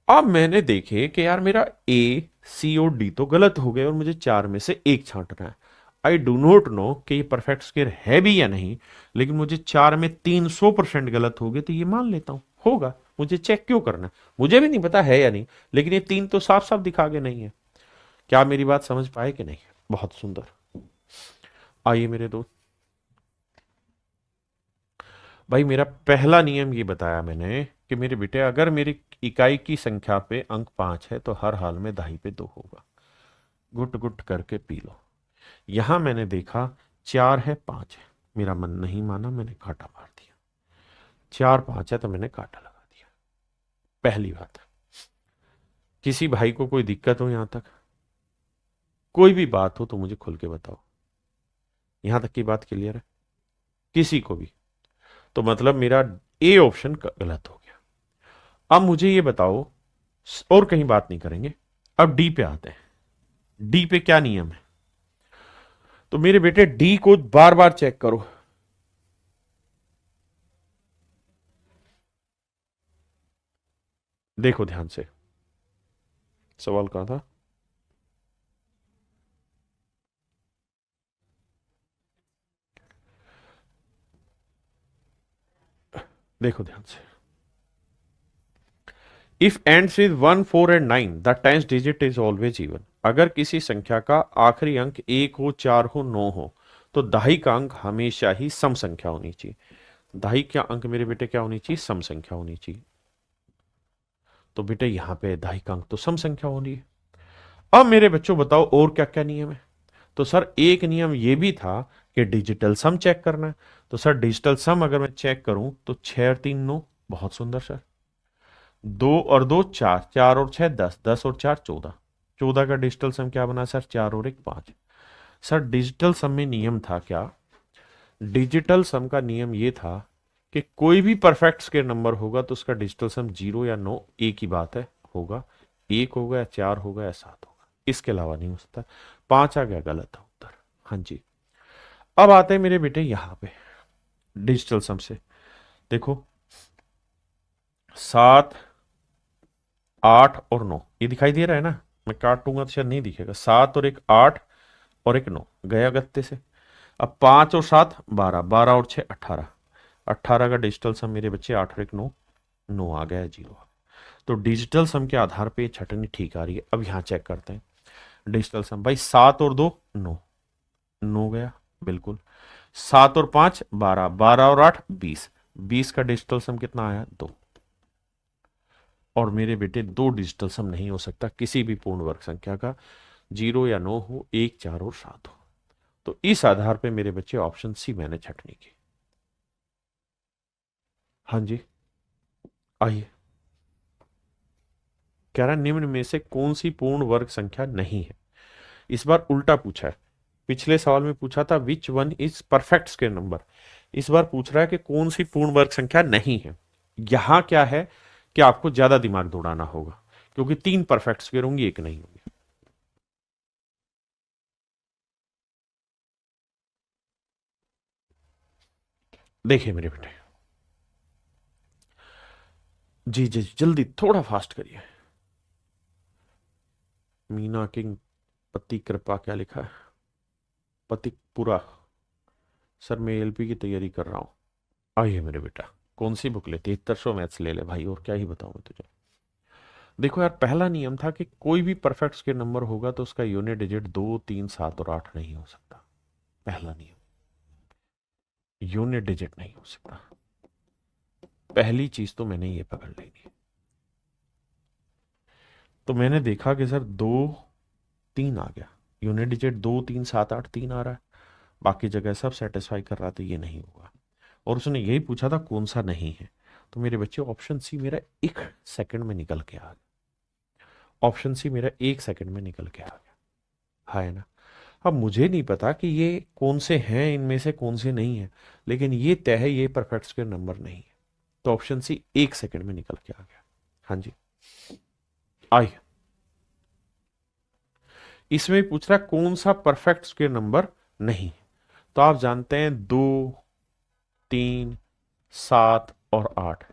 अब मैंने देखे कि यार मेरा ए, सी और डी तो गलत हो गए और मुझे चार में से एक छांटना है। आई डू नॉट नो कि ये परफेक्ट स्क्वायर है भी या नहीं, लेकिन मुझे चार में 300% गलत हो गए तो ये मान लेता हूं होगा। मुझे चेक क्यों करना? मुझे भी नहीं पता है या नहीं, लेकिन ये तीन तो साफ साफ दिखा के नहीं है। क्या मेरी बात समझ पाए कि नहीं? बहुत सुंदर। आइए मेरे दोस्त, भाई मेरा पहला नियम ये बताया मैंने कि मेरे बेटे, अगर मेरी इकाई की संख्या पे अंक 5 है तो हर हाल में दाई पे 2 होगा। गुट गुट करके पी लो। यहां मैंने देखा 4 है, 5 है, मेरा मन नहीं माना, मैंने कांटा मार दिया। 4 5 है तो मैंने कांटा लगा दिया। पहली बात, किसी भाई को कोई दिक्कत हो यहां तक? कोई भी बात हो तो मुझे खुल के बताओ। यहां तक की बात क्लियर है किसी को भी? तो मतलब मेरा ए ऑप्शन गलत हो गया। अब मुझे ये बताओ, और कहीं बात नहीं करेंगे, अब डी पे आते हैं। डी पे क्या नियम है? तो मेरे बेटे डी को बार बार चेक करो। देखो ध्यान से, सवाल कहां था? देखो ध्यान से, if ends with 1 4 and 9 the tenth digit is always even. अगर किसी संख्या का आखिरी अंक 1 हो, 4 हो, 9 हो तो दाहिक अंक हमेशा ही सम संख्या होनी चाहिए। दाहिक क्या अंक मेरे बेटे क्या होनी चाहिए? सम संख्या होनी चाहिए। तो बेटे यहां पे दाहिक अंक तो सम संख्या होनी है। अब मेरे बच्चों बताओ और क्या क्या नियम है? तो सर एक नियम यह भी था कि डिजिटल सम चेक करना है। तो सर डिजिटल सम अगर मैं चेक करूं तो 6 और 3 9, बहुत सुंदर सर। 2 और 2 4, 4 और 6 10, 10 और 4 14, 14 का डिजिटल सम क्या बना सर? 4 और 1 5। सर डिजिटल सम में नियम था क्या? डिजिटल सम का नियम यह था कि कोई भी परफेक्ट स्क्वायर नंबर होगा तो उसका डिजिटल सम 0 या 9 एक ही बात है, होगा। 1 होगा या 4 होगा या 7 होगा, इसके अलावा नहीं हो सकता। 5 आ गया, गलत है उत्तर। हाँ जी। अब आते हैं मेरे बेटे यहां पे डिजिटल सम से। देखो 7 8 और 9 ये दिखाई दे रहा है ना? मैं काटूंगा तो शायद नहीं दिखेगा। 7 और 1 8 और 1 9 गया गत्ते से। अब 5 और 7 12, 12 और 6 18, 18 का डिजिटल सम मेरे बच्चे 8 और 1 9, 9 आ गया है, 0। तो डिजिटल सम के आधार पे छटनी ठीक आ रही है। अब यहां चेक करते हैं डिजिटल सम। भाई 7 और 2 9, 9 गया बिल्कुल। 7 और 5 12, 12 और 8 20, 20 का डिजिटल सम कितना आया? 2। और मेरे बेटे दो डिजिटल सम नहीं हो सकता किसी भी पूर्ण वर्ग संख्या का, 0 या 9 हो, 1 4 और 7 हो। तो इस आधार पे मेरे बच्चे ऑप्शन सी मैंने छटनी की। हाँ जी, आइए। कह रहा है निम्न में से कौन सी पूर्ण वर्ग संख्या नहीं है। इस बार उल्टा पूछा है। पिछले सवाल में पूछा था विच one is perfect square number. इस बार पूछ रहा है कि कौन सी पूर्ण वर्ग संख्या नहीं है। यहां क्या है कि आपको ज्यादा दिमाग दौड़ाना होगा, क्योंकि 3 परफेक्ट स्क्वायर होंगी, एक नहीं होगी। देखिए मेरे बेटे, जी जी जल्दी थोड़ा फास्ट करिए। मीना किंग पति कृपा क्या लिखा है? पति पूरा। सर मैं एलपी की तैयारी कर रहा हूँ। आइए मेरे बेटा, कौन सी बुक ले? 7300 मैथ्स ले ले भाई, और क्या ही बताऊं मैं तुझे। देखो यार, पहला नियम था कि कोई भी परफेक्ट स्क्वायर नंबर होगा तो उसका यूनिट डिजिट 2, 3, 7 और 8 नहीं हो सकता। पहला नियम, यूनिट डिजिट नहीं हो सकता। पहली चीज तो मैंने ये पकड़ ली थी। तो मैंने देखा कि सर 2, 3 आ गया। यूनिट डिजिट 2, 3, 7, 8, 3 आ रहा है। बाकी जगह सब सेटिस्फाई कर रहा था, ये नहीं होगा। और उसने यही पूछा था कौन सा नहीं है। तो मेरे बच्चे ऑप्शन सी मेरा 1 सेकंड में निकल के आ गया। ऑप्शन सी मेरा 1 सेकंड में निकल के आ गया। है ना? अब मुझे नहीं पता कि ये कौन से हैं, इनमें से कौन से नहीं है, लेकिन ये तय है ये परफेक्ट स्क्वायर नंबर नहीं है। तो ऑप्शन सी 1 सेकंड में निकल के आ गया। हाँ जी, आइए। इसमें पूछ रहा है कौन सा परफेक्ट स्क्वायर नंबर नहीं। तो आप जानते हैं 2, 3, 7 और 8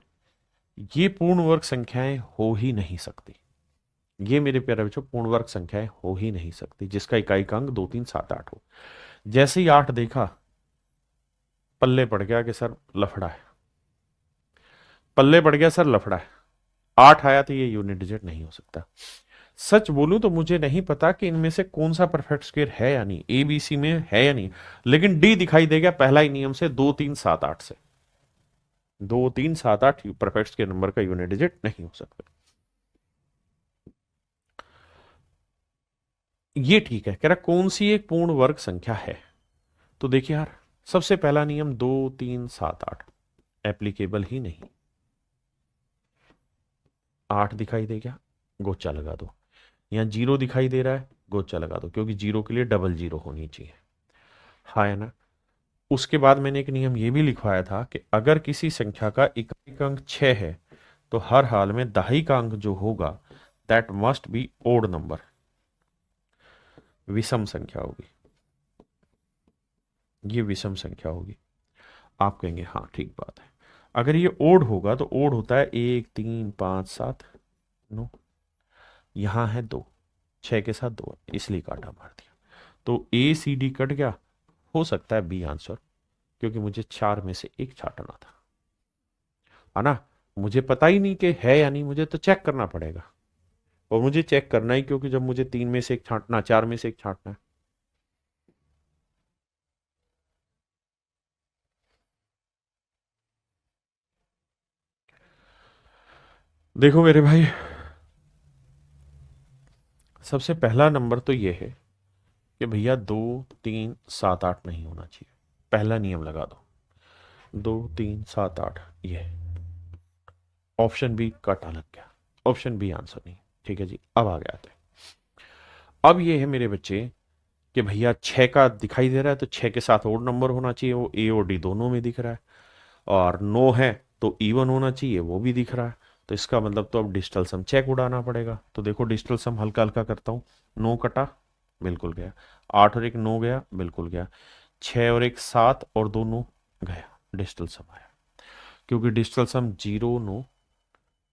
ये पूर्ण वर्ग संख्याएं हो ही नहीं सकती। ये मेरे प्यारे बच्चों पूर्ण वर्ग संख्याएं हो ही नहीं सकती जिसका इकाई का अंक 2, 3, 7, 8 हो। जैसे ही 8 देखा, पल्ले पड़ गया कि सर लफड़ा है। पल्ले पड़ गया सर लफड़ा है। 8 आया तो ये यूनिट डिजिट नहीं हो सकता। सच बोलूं तो मुझे नहीं पता कि इनमें से कौन सा परफेक्ट स्क्वायर है या नहीं, ए बी सी में है या नहीं। लेकिन डी दिखाई देगा पहला ही नियम से, 2, 3, 7, 8 से। 2, 3, 7, 8 परफेक्ट स्क्वायर नंबर का यूनिट डिजिट नहीं हो सकता। ये ठीक है। कह रहा कौन सी एक पूर्ण वर्ग संख्या है। तो देखिए यार, सबसे पहला नियम 2, 3, 7, 8 एप्लीकेबल ही नहीं। 8 दिखाई दे गया, गोचा लगा दो। यहाँ 0 दिखाई दे रहा है, गोचा लगा दो, क्योंकि 0 के लिए डबल 0 होनी चाहिए। हाँ है ना? उसके बाद मैंने एक नियम ये भी लिखवाया था कि अगर किसी संख्या का इकाई का अंक 6 है तो हर हाल में दहाई का अंक जो होगा that must be odd number, विषम संख्या होगी। ये विषम संख्या होगी। आप कहेंगे हाँ ठीक बात है। अगर ये ओड होगा तो ओड होता है 1, 3, 5, 7, 9। यहां है 2, 6 के साथ 2 इसलिए काटा मार दिया। तो ए सी डी कट गया। हो सकता है बी आंसर, क्योंकि मुझे 4 में से एक छांटना था। है ना? मुझे पता ही नहीं कि है या नहीं, मुझे तो चेक करना पड़ेगा। और मुझे चेक करना ही, क्योंकि जब मुझे 3 में से एक छांटना, 4 में से एक छांटना है। देखो मेरे भाई, सबसे पहला नंबर तो ये है कि भैया 2, 3, 7, 8 नहीं होना चाहिए। पहला नियम लगा दो, 2, 3, 7, 8 ये। ऑप्शन बी कटा लग गया। ऑप्शन बी आंसर नहीं। ठीक है जी, अब आगे आते हैं। अब ये है मेरे बच्चे कि भैया 6 का दिखाई दे रहा है तो 6 के साथ और नंबर होना चाहिए, वो ए और डी दोनों में दिख रहा है। और 9 है तो इवन होना चाहिए, वो भी दिख रहा है। तो इसका मतलब तो अब डिजिटल सम चेक उड़ाना पड़ेगा। तो देखो डिजिटल सम हल्का हल्का करता हूँ। 9 कटा, बिल्कुल गया। 8 और 1 9 गया, बिल्कुल गया। 6 और 1 7 और 2 9 गया, डिजिटल सम आया। क्योंकि डिजिटल सम 0, 9,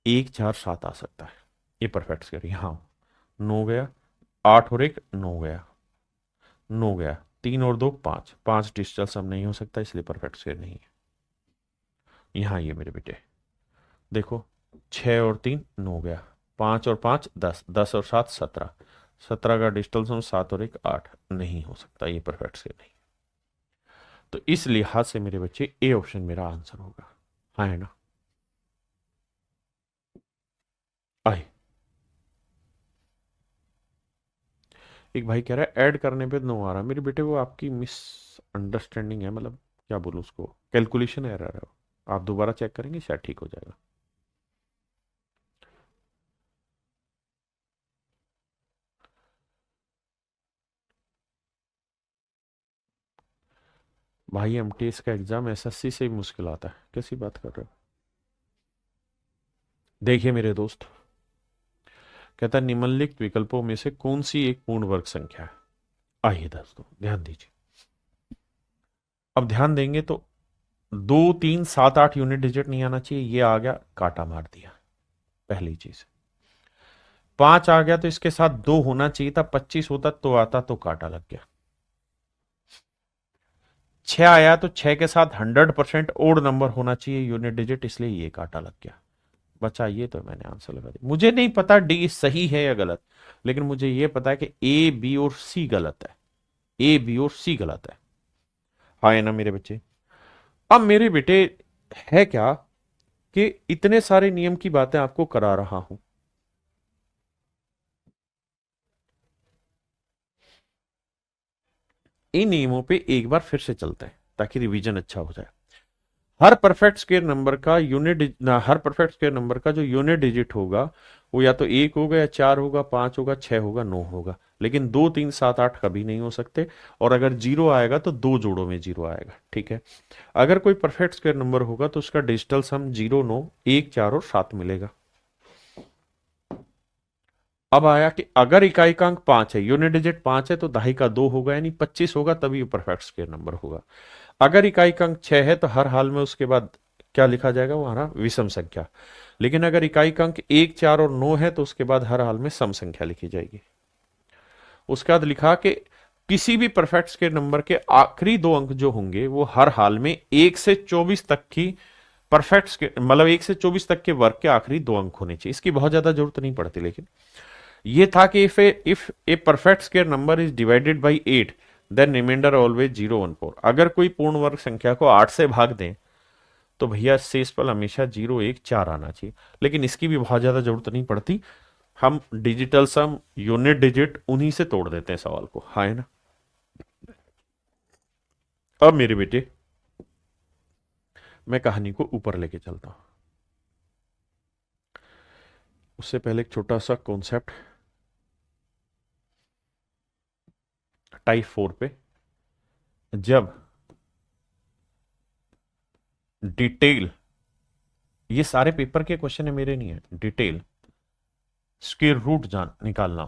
1, 4, 7 आ सकता है। ये परफेक्ट स्क्वायर हाँ। 9 गया, 8 और 1 9 गया, 9 गया। 3 और 2 5, 5 डिजिटल सम नहीं हो सकता, इसलिए परफेक्ट स्क्वायर नहीं है। यहाँ ये मेरे बेटे देखो, 6 और 3 9 गया, 5 और 5 10, 10 और 7 17, 17 का डिजिटल सम 7 और 1 8 नहीं हो सकता, ये परफेक्ट स्क्वायर नहीं। तो इस लिहाज से मेरे बच्चे ए ऑप्शन मेरा आंसर होगा। हाँ है ना? आए। एक भाई कह रहा है ऐड करने पे 9 आ रहा है। मेरे बेटे वो आपकी मिस अंडरस्टैंडिंग है, मतलब क्या बोलूं उसको, कैलकुलेशन एरर है वो। आप दोबारा चेक करेंगे, शायद ठीक हो जाएगा। भाई एमटीएस का एग्जाम एसएससी से ही मुश्किल आता है, कैसी बात कर रहे हो। देखिए मेरे दोस्त, कहता है निम्नलिखित विकल्पों में से कौन सी एक पूर्ण वर्ग संख्या है। आइए दोस्तों ध्यान दीजिए। अब ध्यान देंगे तो 2 3 7 8 यूनिट डिजिट नहीं आना चाहिए, ये आ गया काटा मार दिया, पहली चीज। 5 आ गया तो इसके साथ 2 होना चाहिए था, 25 होता तो आता तो काटा लग गया। 6 आया तो 6 के साथ 100% ओड नंबर होना चाहिए यूनिट डिजिट, इसलिए ये काटा लग गया। बचा ये, तो मैंने आंसर लगा दिया। मुझे नहीं पता डी सही है या गलत, लेकिन मुझे ये पता है कि ए बी और सी गलत है, ए बी और सी गलत है। हाँ है ना मेरे बच्चे। अब मेरे बेटे है क्या कि इतने सारे नियम की बातें आपको करा रहा हूं, इन नियमों पे एक बार फिर से चलते हैं ताकि रिवीजन अच्छा हो जाए। हर परफेक्ट स्क्वायर नंबर का हर परफेक्ट स्क्वायर नंबर का जो यूनिट डिजिट होगा वो या तो 1 होगा या 4 होगा, 5 होगा, 6 होगा, 9 होगा, लेकिन 2 3 7 8 कभी नहीं हो सकते। और अगर जीरो आएगा तो 2 जोड़ों में जीरो आएगा, ठीक है। अगर कोई परफेक्ट स्क्वायर नंबर होगा तो उसका डिजिटल सम 0 9 1 4 और 7 मिलेगा। अब आया कि अगर इकाइकांक 5 है, यूनिट डिजिट 5 है, तो दहाई का 2 होगा यानी 25 होगा, तभी परफेक्ट स्क्वायर नंबर होगा। अगर इकाइकांक 6 है तो हर हाल में उसके बाद क्या लिखा जाएगा, वो हमारा विषम संख्या। लेकिन अगर इकाइकांक 1 4 और 9 है तो उसके बाद हर हाल में सम संख्या लिखी जाएगी। उसके बाद लिखा कि किसी भी परफेक्ट स्क्वायर नंबर के आखिरी 2 अंक जो होंगे वो हर हाल में 1 से 24 तक की परफेक्ट मतलब 1 से 24 तक के वर्ग के आखिरी 2 अंक होने चाहिए। इसकी बहुत ज्यादा जरूरत नहीं पड़ती, लेकिन ये था कि if a perfect square number is divided by 8 then remainder always 0 1 4। अगर कोई पूर्ण वर्ग संख्या को 8 से भाग दें तो भैया शेषफल हमेशा 0 1 4 आना चाहिए, लेकिन इसकी भी बहुत ज्यादा जरूरत नहीं पड़ती। हम डिजिटल सम यूनिट डिजिट उन्हीं से तोड़ देते हैं सवाल को, हाँ है ना। अब मेरे बेटे मैं कहानी को ऊपर लेके चलता हूं, उससे पहले एक छोटा सा कॉन्सेप्ट टाइप 4 पे। जब डिटेल, ये सारे पेपर के क्वेश्चन है मेरे नहीं है, डिटेल स्क्वायर रूट जान निकालना,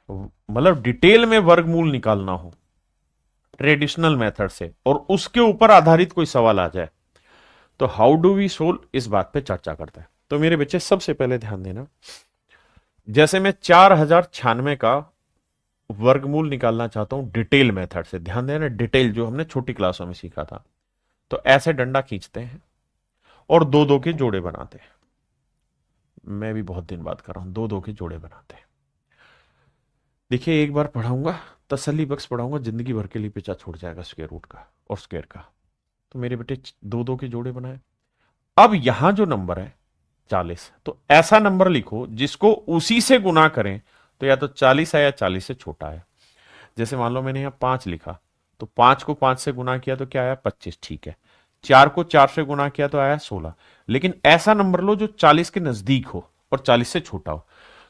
मतलब डिटेल में वर्गमूल निकालना हो ट्रेडिशनल मेथड से, और उसके ऊपर आधारित कोई सवाल आ जाए तो हाउ डू वी सोल्व, इस बात पे चर्चा करते हैं। तो मेरे बच्चे सबसे पहले ध्यान देना, जैसे मैं 4096 का वर्गमूल निकालना चाहता हूं डिटेल मेथड से, ध्यान देना डिटेल जो हमने छोटी क्लासों में सीखा था। तो ऐसे डंडा खींचते हैं और 2 2 के जोड़े बनाते हैं। मैं भी बहुत दिन बाद कर रहा हूं, 2 2 के जोड़े बनाते हैं। देखिए एक बार पढ़ाऊंगा, तसल्ली बख्श पढ़ाऊंगा, जिंदगी भर के लिए पीछा छूट जाएगा स्क्वायर रूट का और स्क्वायर का। तो मेरे बेटे 2 2 के जोड़े बनाए। अब यहां जो नंबर है 40, तो ऐसा नंबर लिखो जिसको उसी से गुना करें तो या तो 40 है या 40 से छोटा है। जैसे मान लो मैंने यहां 5 लिखा, तो 5 को 5 से गुना किया तो क्या आया 25, ठीक है। 4 को 4 से गुना किया तो आया 16। लेकिन ऐसा नंबर लो जो 40 के नजदीक हो और 40 से छोटा हो।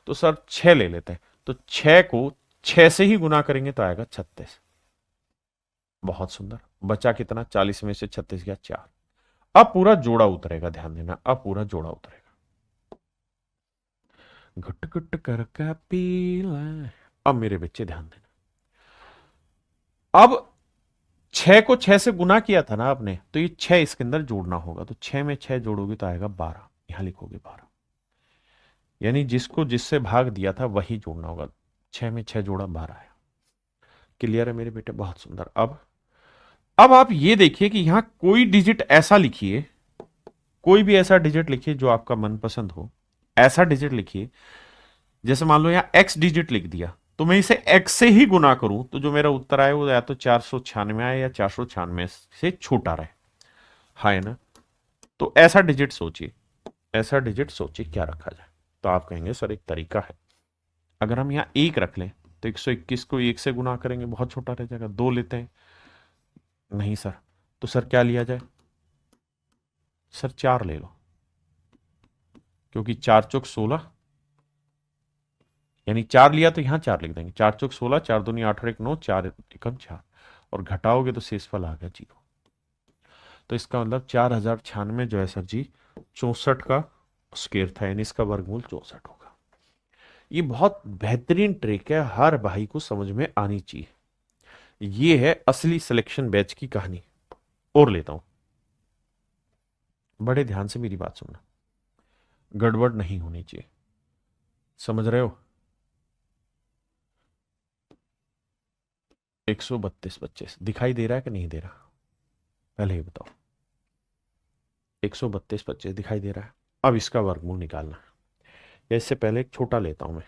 तो सर 6 ले लेते हैं, तो 6 को 6 से ही गुना करेंगे तो आएगा 36। बहुत सुंदर, बचा कितना, 40 में से 36 गया 4। अब पूरा जोड़ा उतरेगा, ध्यान देना, अब पूरा जोड़ा उतरेगा। घुट घुट करके पीला। अब मेरे बच्चे ध्यान देना, अब 6 को 6 से गुना किया था ना आपने, तो ये 6 इसके अंदर जोड़ना होगा। तो 6 में 6 जोड़ोगे तो आएगा 12, यहां लिखोगे 12, यानी जिसको जिससे भाग दिया था वही जोड़ना होगा। 6 में 6 जोड़ा 12 है। क्लियर है मेरे बेटे, बहुत सुंदर। अब आप ये देखिए कि यहां कोई डिजिट ऐसा लिखिए, कोई भी ऐसा डिजिट लिखिए जो आपका मनपसंद हो, ऐसा डिजिट लिखिए। जैसे मान लो यहां एक्स डिजिट लिख दिया, तो मैं इसे एक्स से ही गुना करूं तो जो मेरा उत्तर आए वो या तो 496 आए या 496 से छोटा रहे, हाँ है ना। तो ऐसा डिजिट सोचिए, ऐसा डिजिट सोचिए क्या रखा जाए। तो आप कहेंगे सर एक तरीका है, अगर हम यहां 1 रख लें तो 121 को 1 से गुना करेंगे बहुत छोटा रह जाएगा। 2 लेते हैं नहीं सर, तो सर क्या लिया जाए? सर 4 ले लो, क्योंकि 4 चौक 16, यानी 4 लिया तो यहां 4 लिख देंगे। 4 चौक 16, 4 दूनी 8 और 1 9, 4 एकम 4, और घटाओगे तो शेषफल आ गया 0। तो इसका मतलब 4096 जो है सर जी 64 का स्क्वायर था, यानी इसका वर्गमूल 64 होगा। ये बहुत बेहतरीन ट्रिक है, हर भाई को समझ में आनी चाहिए। ये है असली सिलेक्शन बैच की कहानी। और लेता हूं, बड़े ध्यान से मेरी बात सुनना, गड़बड़ नहीं होनी चाहिए, समझ रहे हो? 132 25 दिखाई दे रहा है कि नहीं दे रहा? पहले ही बताओ। 132 25 दिखाई दे रहा है? अब इसका वर्गमूल निकालना है, या इससे पहले एक छोटा लेता हूं मैं।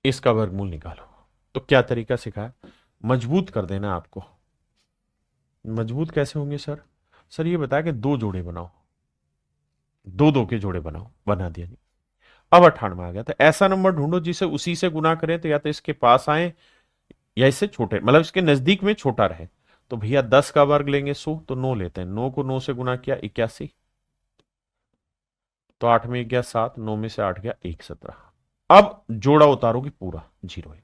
इसका वर्गमूल निकालो। तो क्या तरीका सिखाया? मजबूत कर देना आपको। मजबूत कैसे होंगे सर? सर ये बताया कि 2 जोड़े बनाओ, 2 2 के जोड़े बनाओ, बना दिया नहीं। अब 98 आ गया, तो ऐसा नंबर ढूंढो जिसे उसी से गुना करें, तो या तो इसके पास आए या इससे छोटे, मतलब इसके नजदीक में छोटा रहे। तो भैया 10 का वर्ग लेंगे 100, तो 9 लेते हैं। 9 को 9 से गुना किया 81, तो 8 में 1 गया 7, 9 में से 8 गया 1 17। अब जोड़ा उतारोगे पूरा 0 है।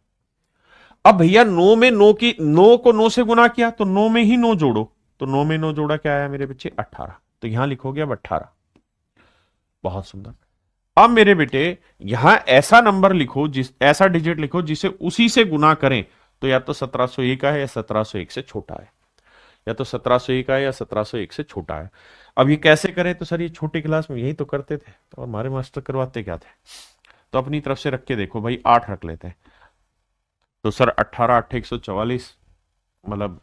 अब भैया 9 में 9 की 9 को 9 से गुना किया, तो 9 में ही 9 जोड़ो, तो 9 में 9 जोड़ा क्या आया मेरे बच्चे? 18। तो यहां लिखोगे अब 18। बहुत सुंदर। अब मेरे बेटे यहां ऐसा नंबर लिखो, जिस ऐसा डिजिट लिखो जिसे उसी से गुना करें। तो या तो 1701 है या 1701 से छोटा है, या तो 1701 है या 1701 से छोटा है। अब ये कैसे करें? तो सर ये छोटी क्लास में यही तो करते थे, तो हमारे मास्टर करवाते क्या थे? तो अपनी तरफ से रख के देखो भाई, 8 रख लेते हैं। तो सर 18 8 144, मतलब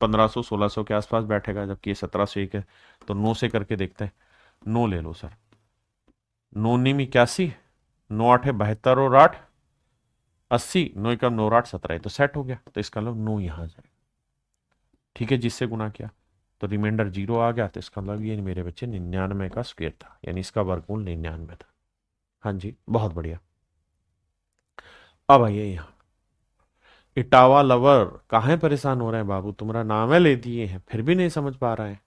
1500 1600 के आसपास बैठेगा, जबकि ये 1701 है। तो 9 से करके देखते हैं। 9 ले लो सर, 9 नीम 81, 9 8 72 और 8 80, 9 कम 9 8 17, तो सेट हो गया। तो इसका मतलब 9 यहां जाएगा, ठीक है, जिससे गुना किया तो रिमाइंडर 0 आ गया। तो इसका मतलब ये मेरे बच्चे 99 का स्क्वायर था, यानी इसका वर्गमूल 99 था। हाँ जी, बहुत बढ़िया। अब आइए यहाँ, इटावा लवर कहाँ परेशान हो रहे हैं बाबू? तुम्हारा नाम है ले दिए हैं, फिर भी नहीं समझ पा रहे हैं।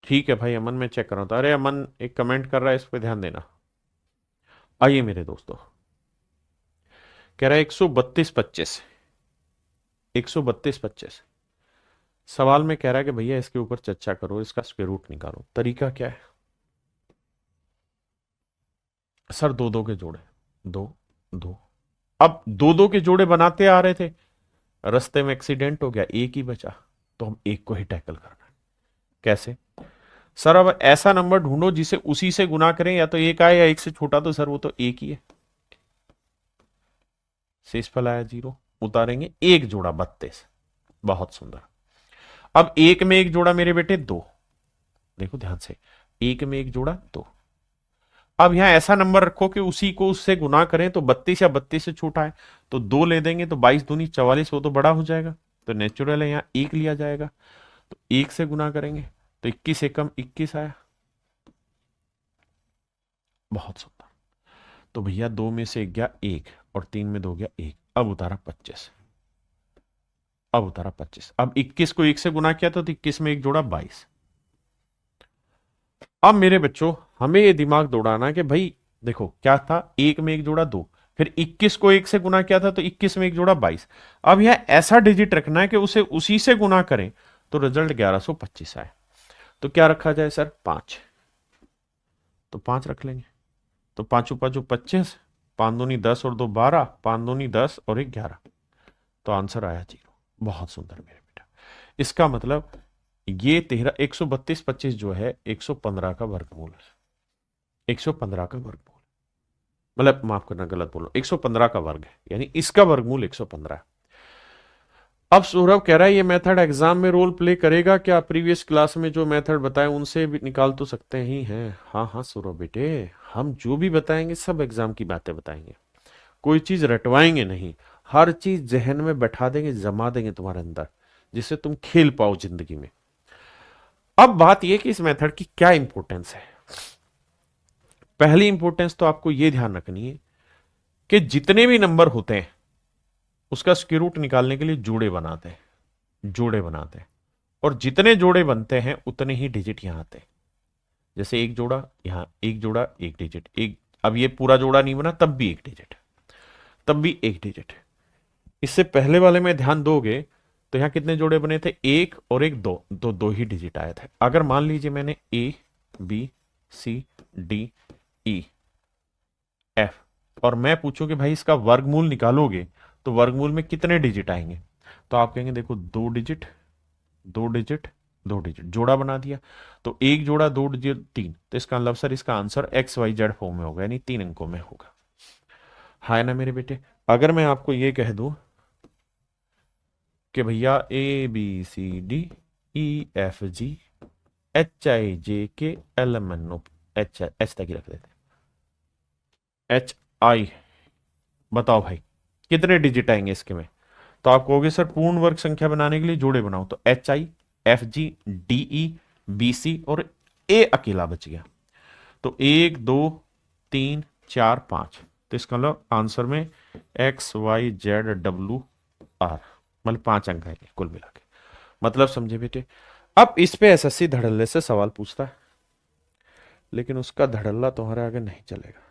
ठीक है भाई, अमन में चेक कर रहा हूं। अरे अमन एक कमेंट कर रहा है, इस पर ध्यान देना। आइए मेरे दोस्तों, कह रहा है 132 25, 132 25। सवाल में कह रहा है कि भैया इसके ऊपर चर्चा करो, इसका स्क्वायर रूट निकालो। तरीका क्या है? सर 2 2 के जोड़े, 2 2। अब 2 2 के जोड़े बनाते आ रहे थे, रास्ते में एक्सीडेंट हो गया, एक ही बचा, तो हम एक को ही टैकल करना है। कैसे? सर अब ऐसा नंबर ढूंढो जिसे उसी से गुना करें, या तो एक आए या एक से छोटा। तो सर वो तो एक ही है, शेषफल आया 0, उतारेंगे एक जोड़ा 32। बहुत सुंदर। अब एक में एक जोड़ा मेरे बेटे 2, देखो ध्यान से, एक में एक जोड़ा 2। अब यहां ऐसा नंबर रखो कि उसी को उससे गुना करें, तो 32 या 32 से छोटा है, तो 2 ले देंगे, तो 22 दूनी 44, वो तो बड़ा हो जाएगा। तो नेचुरल है, यहां 1 लिया जाएगा, तो 1 से गुना करेंगे, तो 21 एकम 21 आया। बहुत सुंदर। तो भैया 2 में से 1 गया 1, और 3 में 2 गया 1। अब उतारा 25, अब उतारा 25। अब 21 को 1 से गुना किया तो 21 में 1 जोड़ा 22। अब मेरे बच्चों हमें ये दिमाग दौड़ाना कि भाई देखो क्या था, 1 में 1 जोड़ा 2, फिर 21 को 1 से गुना किया था तो 21 में 1 जोड़ा 22। अब यह ऐसा डिजिट रखना है कि उसे उसी से गुना करें, तो रिजल्ट 1125 आए। तो क्या रखा जाए सर? 5। तो 5 रख लेंगे। तो 5 5 25, 5 दूनी 10 और 2 12, 5 दूनी 10 और 1 11। तो आंसर आया 0। बहुत सुंदर मेरे बेटा। इसका मतलब ये 132 25 जो है 115 का वर्गमूल है। 115 का वर्गमूल, मतलब माफ करना गलत बोलो, 115 का वर्ग है, यानी इसका वर्गमूल 115 है। अब सौरभ कह रहा है ये मेथड एग्जाम में रोल प्ले करेगा क्या? प्रीवियस क्लास में जो मेथड बताए उनसे भी निकाल तो सकते ही हैं। हाँ हाँ सौरभ बेटे, हम जो भी बताएंगे सब एग्जाम की बातें बताएंगे, कोई चीज रटवाएंगे नहीं, हर चीज जहन में बैठा देंगे, जमा देंगे तुम्हारे अंदर, जिससे तुम खेल पाओ जिंदगी में। अब बात यह कि इस मेथड की क्या इंपॉर्टेंस है। पहली इंपॉर्टेंस तो आपको यह ध्यान रखनी है कि जितने भी नंबर होते हैं उसका स्क्वायर रूट निकालने के लिए जोड़े बनाते हैं, जोड़े बनाते हैं, और जितने जोड़े बनते हैं उतने ही डिजिट यहां आते हैं। जैसे एक जोड़ा यहां, एक जोड़ा एक डिजिट, एक, अब ये पूरा जोड़ा नहीं बना तब भी एक डिजिट, तब भी एक डिजिट। इससे पहले वाले में ध्यान दोगे तो यहां कितने जोड़े बने थे, एक और एक, दो, दो ही डिजिट आए थे। अगर मान लीजिए मैंने A B C D E F और मैं पूछूं कि भाई इसका वर्गमूल निकालोगे तो वर्गमूल में कितने डिजिट आएंगे, तो आप कहेंगे देखो दो डिजिट, दो डिजिट, दो डिजिट, जोड़ा बना दिया। तो एक जोड़ा दो डिजिट तीन, तो इसका मतलब सर इसका answer X Y Z form में होगा, यानी 3 अंकों में होगा। है ना मेरे बेटे। अगर मैं आपको ये कह दूं कि भैया A B C D E F G H I J K L M N O, H H तक ही रख देते, एच आई, बताओ भाई कितने डिजिट आएंगे इसके में। तो आप कहोगे सर पूर्ण वर्ग संख्या बनाने के लिए जोड़े बनाओ, तो H I F G D E B C और ए अकेला बच गया। तो एक दो तीन चार पांच, तो इसका मतलब आंसर में X Y Z W R, मतलब 5 अंक आएंगे कुल मिला के। मतलब समझे बेटे। अब इस पे एसएससी धड़ल्ले से सवाल पूछता है, लेकिन उसका धड़ल्ला तुम्हारे आगे नहीं चलेगा।